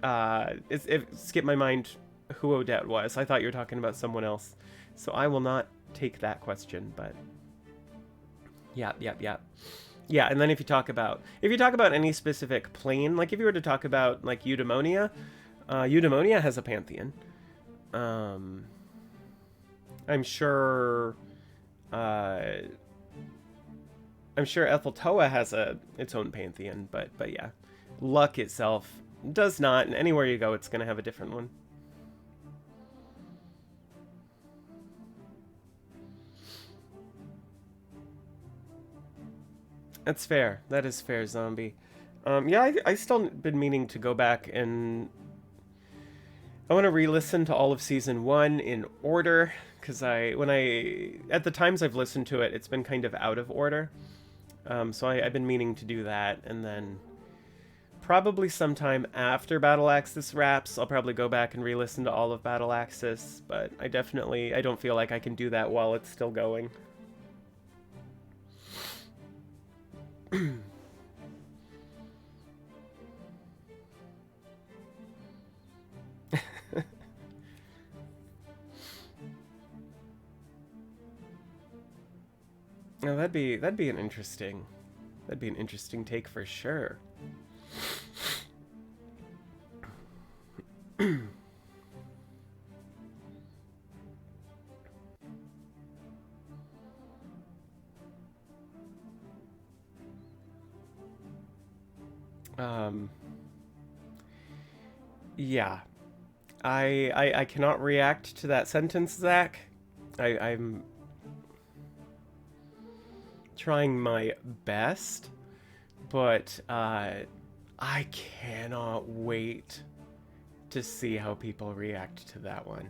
it skipped my mind who Odette was. I thought you were talking about someone else. So I will not take that question, but yeah. Yeah, and then if you talk about any specific plane, like if you were to talk about like Eudaimonia, Eudaimonia has a pantheon. I'm sure Etheltoa has its own pantheon, but yeah, LUQ itself does not, and anywhere you go, it's gonna have a different one. That's fair. That is fair, Zombie. Yeah, I still been meaning to go back and I want to re-listen to all of season 1 in order, because at the times I've listened to it, it's been kind of out of order. So I've been meaning to do that, and then probably sometime after Battle Axis wraps, I'll probably go back and re-listen to all of Battle Axis, but I don't feel like I can do that while it's still going. Now that'd be an interesting take for sure. Yeah. I cannot react to that sentence, Zach. I'm trying my best, but I cannot wait to see how people react to that one.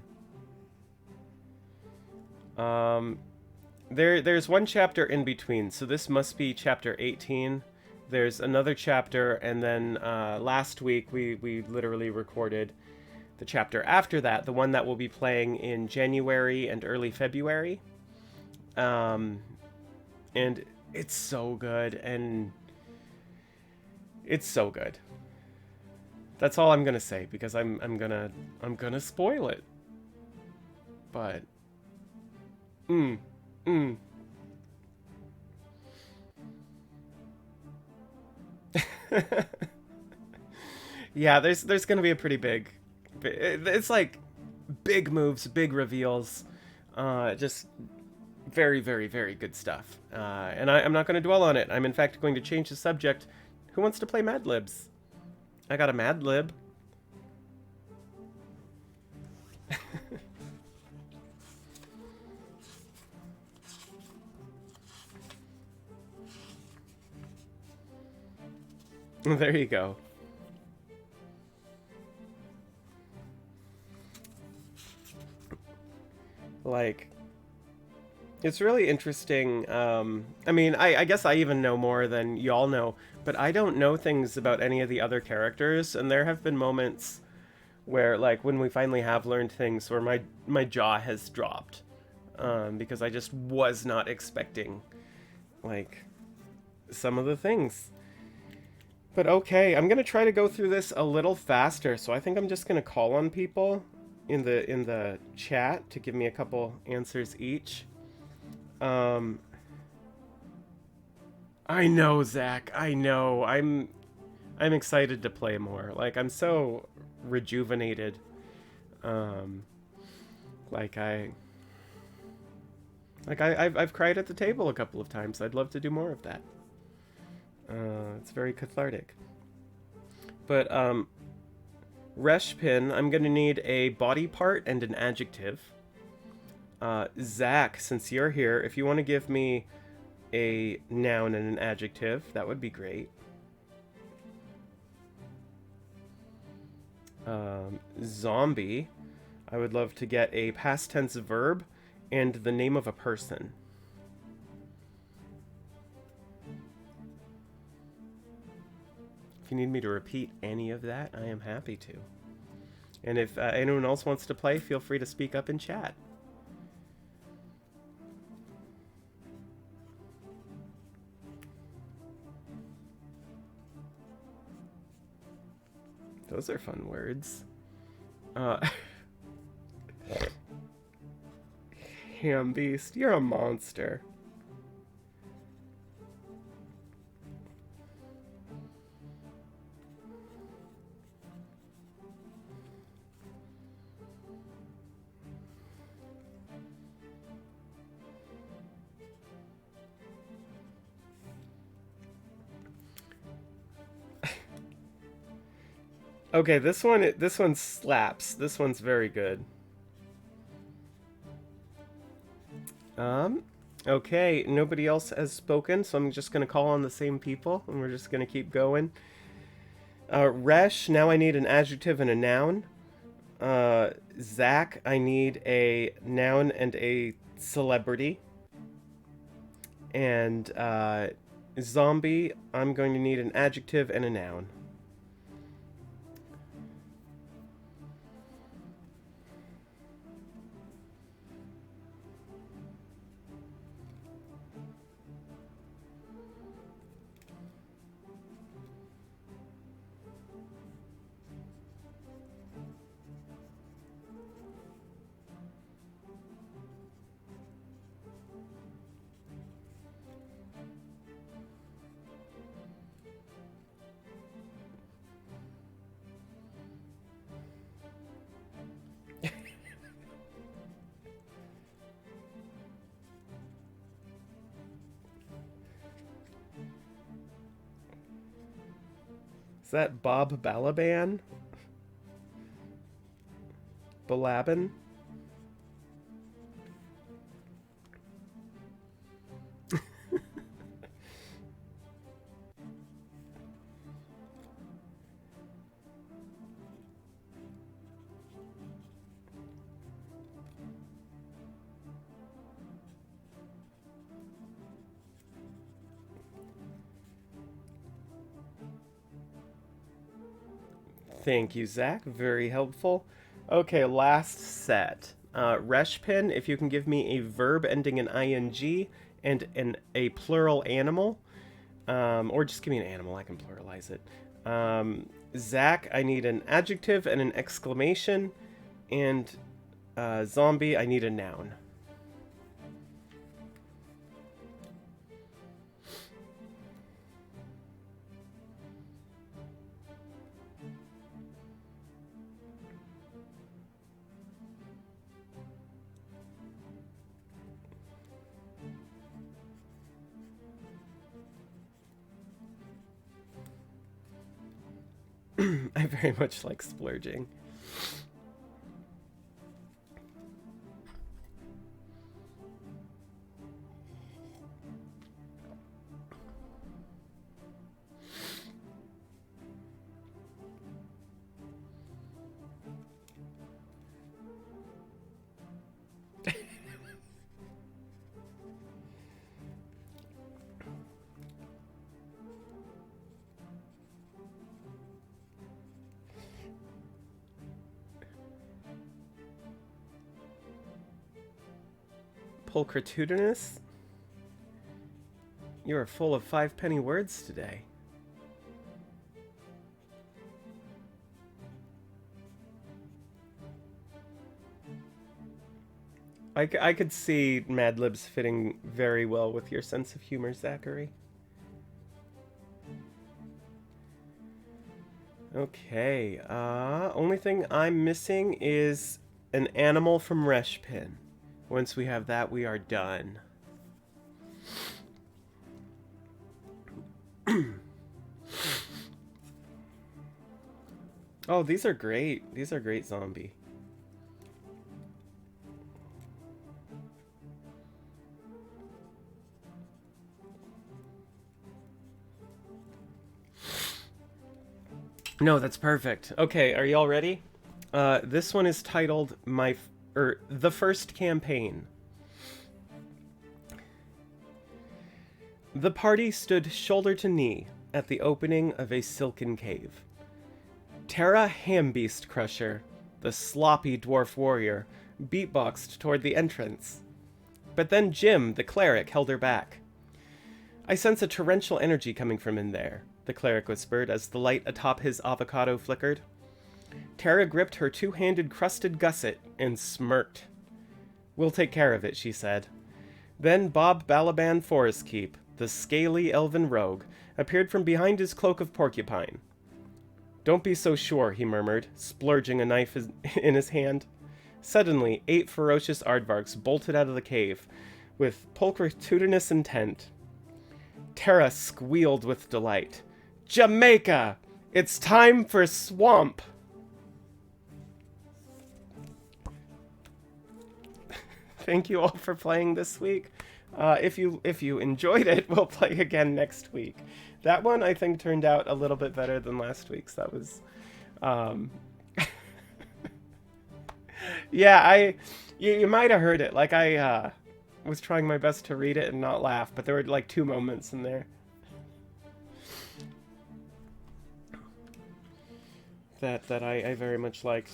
There's one chapter in between, so this must be chapter 18. There's another chapter, and then last week we literally recorded the chapter after that, the one that will be playing in January and early February. And it's so good, and it's so good. That's all I'm gonna say, because I'm gonna spoil it. But yeah, there's gonna be a pretty big. It's like big moves, big reveals, just very, very, very good stuff. And I'm not going to dwell on it. I'm in fact going to change the subject. Who wants to play Mad Libs? I got a Mad Lib. There you go. Like, it's really interesting. I mean, I guess I even know more than y'all know, but I don't know things about any of the other characters, and there have been moments where, like, when we finally have learned things, where my jaw has dropped, because I just was not expecting, like, some of the things. But okay, I'm gonna try to go through this a little faster, so I think I'm just gonna call on people in the chat to give me a couple answers each. I know, Zach. I know. I'm excited to play more. Like, I'm so rejuvenated. I've cried at the table a couple of times. I'd love to do more of that. It's very cathartic. But Reshpin, I'm gonna need a body part and an adjective. Zach, since you're here, if you want to give me a noun and an adjective, that would be great. Zombie, I would love to get a past tense verb and the name of a person. If you need me to repeat any of that, I am happy to. And if anyone else wants to play, feel free to speak up in chat. Those are fun words. Ham Beast, you're a monster. Okay, this one slaps. This one's very good. Okay, nobody else has spoken, so I'm just gonna call on the same people, and we're just gonna keep going. Resh, now I need an adjective and a noun. Zach, I need a noun and a celebrity. And Zombie, I'm going to need an adjective and a noun. Is that Bob Balaban? Balabin? Thank you, Zach. Very helpful. Okay, last set. Reshpin, if you can give me a verb ending in ing and a plural animal, or just give me an animal, I can pluralize it. Zach, I need an adjective and an exclamation, and zombie, I need a noun. I very much like splurging. Pulchritudinous? You are full of 5-penny words today. I could see Mad Libs fitting very well with your sense of humor, Zachary. Okay, only thing I'm missing is an animal from Reshpin. Once we have that, we are done. Oh, these are great. These are great, zombie. No, that's perfect. Okay, are y'all ready? This one is titled The First Campaign. The party stood shoulder to knee at the opening of a silken cave. Terra Hambeast Crusher, the sloppy dwarf warrior, beatboxed toward the entrance. But then Jim, the cleric, held her back. I sense a torrential energy coming from in there, the cleric whispered as the light atop his avocado flickered. Terra gripped her two-handed crusted gusset and smirked. We'll take care of it, she said. Then Bob Balaban Forestkeep, the scaly elven rogue, appeared from behind his cloak of porcupine. Don't be so sure, he murmured, splurging a knife in his hand. Suddenly, 8 ferocious aardvarks bolted out of the cave, with pulchritudinous intent. Terra squealed with delight. Jamaica! It's time for swamp! Thank you all for playing this week. If you enjoyed it, we'll play again next week. That one, I think, turned out a little bit better than last week's. That was... yeah, you might have heard it. Like, I was trying my best to read it and not laugh, but there were, like, 2 moments in there that I very much liked.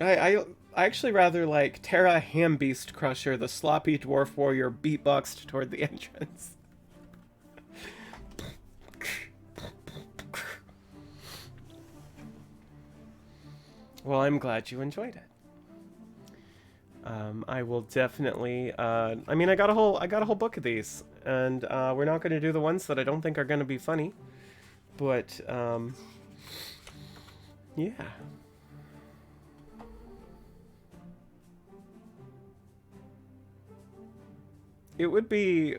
I actually rather like Terra Hambeast Crusher, the sloppy dwarf warrior beatboxed toward the entrance. Well, I'm glad you enjoyed it. I will definitely. I mean, I got a whole book of these, and we're not going to do the ones that I don't think are going to be funny, but yeah. It would be...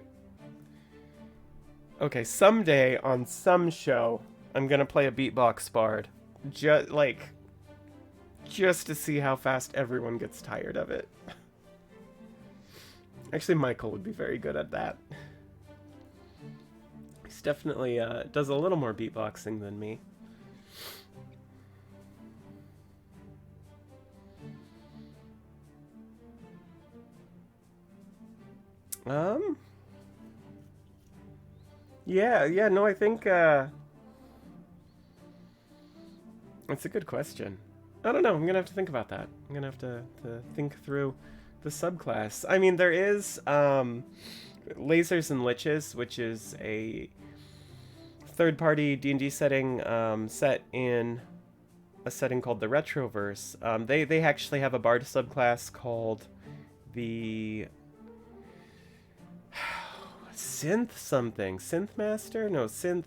Okay, someday on some show, I'm gonna play a beatbox bard. Just to see how fast everyone gets tired of it. Actually, Michael would be very good at that. He's definitely does a little more beatboxing than me. Yeah, no, I think it's a good question. I don't know. I'm gonna have to think about that. I'm gonna have to think through the subclass. I mean, there is Lasers and Liches, which is a third-party D&D setting set in a setting called the Retroverse. They actually have a bard subclass called the Synth something. Synth Master? No, Synth...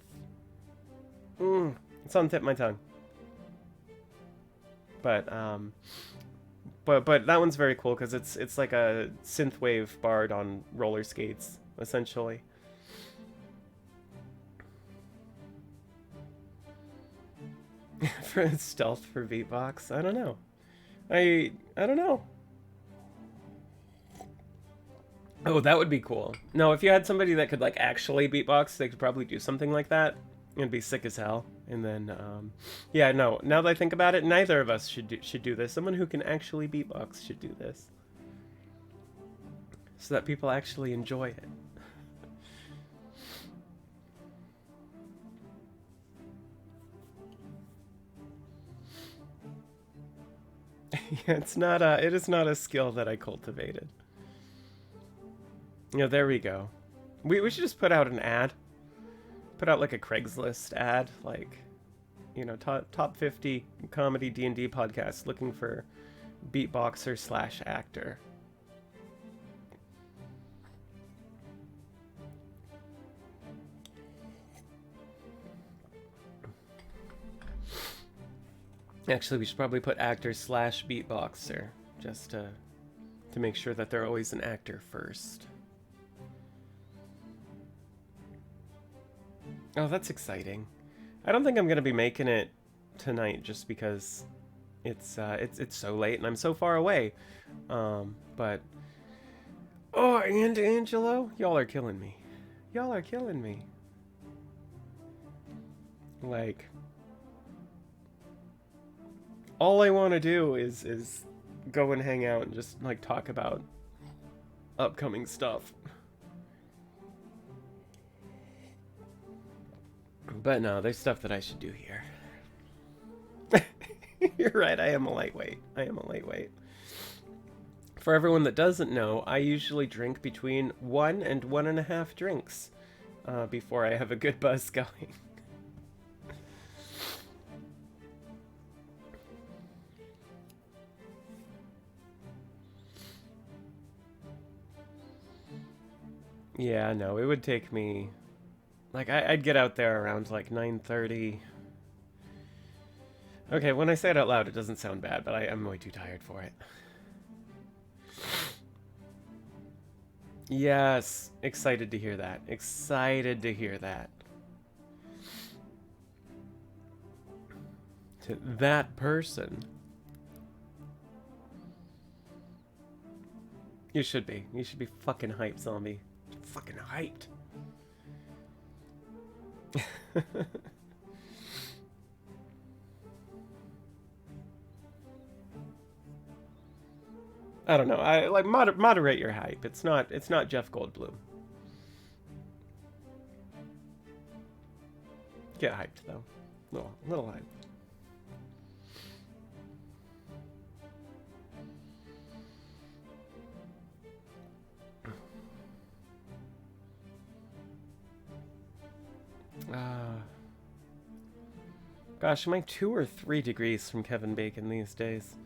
it's on the tip of my tongue. But that one's very cool because it's like a synthwave bard on roller skates, essentially. For stealth for beatbox, I don't know. I don't know. Oh, that would be cool. No, if you had somebody that could like actually beatbox, they could probably do something like that. It'd be sick as hell. And then, yeah, no. Now that I think about it, neither of us should do this. Someone who can actually beatbox should do this, so that people actually enjoy it. Yeah, it is not a skill that I cultivated. You know, there we go. We should just put out an ad. Put out like a Craigslist ad, like, you know, top 50 comedy D&D podcasts looking for beatboxer / actor. Actually, we should probably put actor / beatboxer, just to make sure that they're always an actor first. Oh, that's exciting. I don't think I'm gonna be making it tonight just because it's so late and I'm so far away. But oh, and Angelo, y'all are killing me. Y'all are killing me. Like, all I want to do is go and hang out and just like talk about upcoming stuff. But no, there's stuff that I should do here. You're right, I am a lightweight. For everyone that doesn't know, I usually drink between 1 and 1.5 drinks before I have a good buzz going. Yeah, no, it would take me... Like, I'd get out there around, like, 9:30. Okay, when I say it out loud, it doesn't sound bad, but I'm way too tired for it. Yes, excited to hear that. Excited to hear that. To that person. You should be. You should be fucking hyped, zombie. Fucking hyped. I don't know. I like moderate your hype. It's not Jeff Goldblum. Get hyped though. Little hype. Gosh, am I 2 or 3 degrees from Kevin Bacon these days?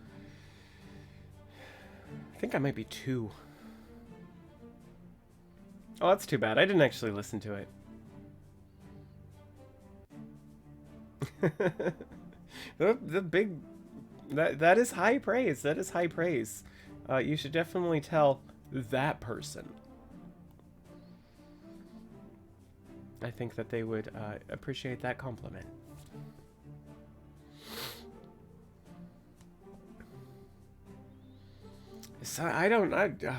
I think I might be 2. Oh, that's too bad. I didn't actually listen to it. the big... That is high praise. That is high praise. You should definitely tell that person. I think that they would appreciate that compliment. So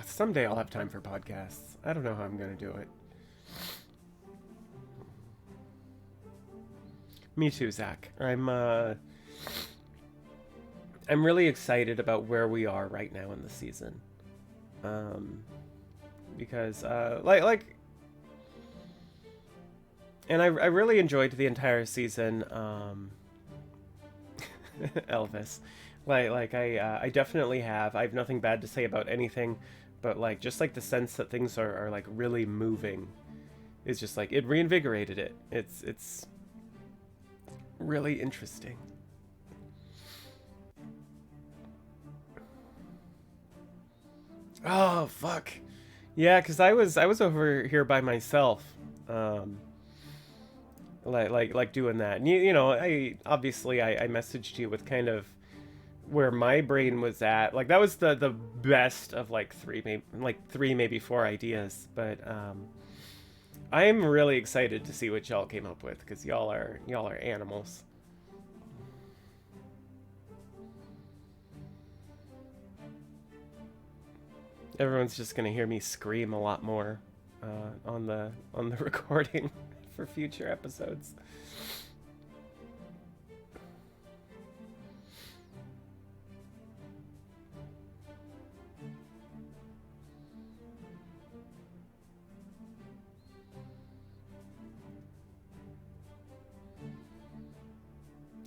someday I'll have time for podcasts. I don't know how I'm gonna do it. Me too, Zach. I'm really excited about where we are right now in the season. Because like And I really enjoyed the entire season. Elvis, I definitely have. I have nothing bad to say about anything, but like just like the sense that things are like really moving is just like it reinvigorated it. It's really interesting. Oh fuck, yeah, because I was over here by myself, like doing that. And you know, I obviously I messaged you with kind of where my brain was at. Like that was the best of like three maybe four ideas, but I'm really excited to see what y'all came up with because y'all are animals. Everyone's just gonna hear me scream a lot more on the recording for future episodes.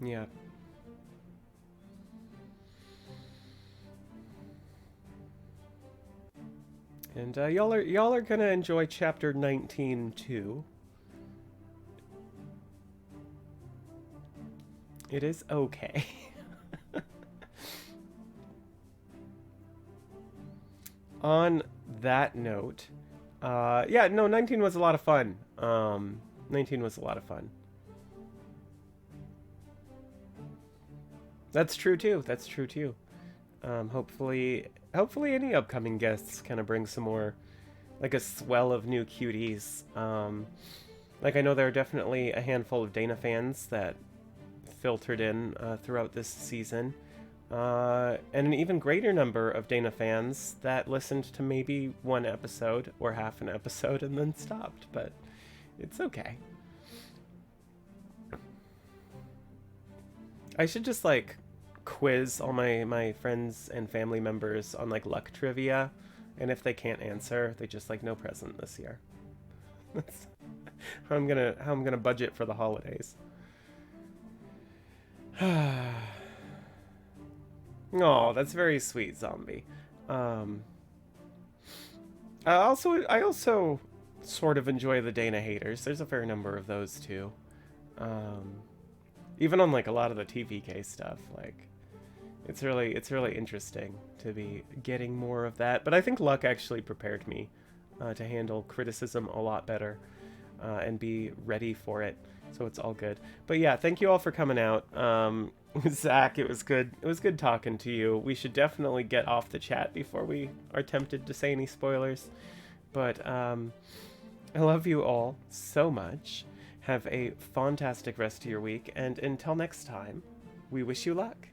Yeah. And y'all are gonna enjoy chapter 19 too. It is okay. On that note, yeah, no, 19 was a lot of fun. 19 was a lot of fun. That's true too. That's true too. Hopefully any upcoming guests kind of bring some more, like a swell of new cuties. Like I know there are definitely a handful of Dana fans that filtered in throughout this season, and an even greater number of Dana fans that listened to maybe one episode or half an episode and then stopped, but it's okay. I should just like quiz all my friends and family members on like LUQ trivia, and if they can't answer, they just like no present this year. That's how I'm gonna budget for the holidays. Oh, that's very sweet, Zombie. I also sort of enjoy the Dana haters. There's a fair number of those too. Even on like a lot of the TVK stuff, like it's really interesting to be getting more of that. But I think LUQ actually prepared me to handle criticism a lot better and be ready for it. So it's all good. But yeah, thank you all for coming out. Zach, it was good. It was good talking to you. We should definitely get off the chat before we are tempted to say any spoilers. But I love you all so much. Have a fantastic rest of your week. And until next time, we wish you luck.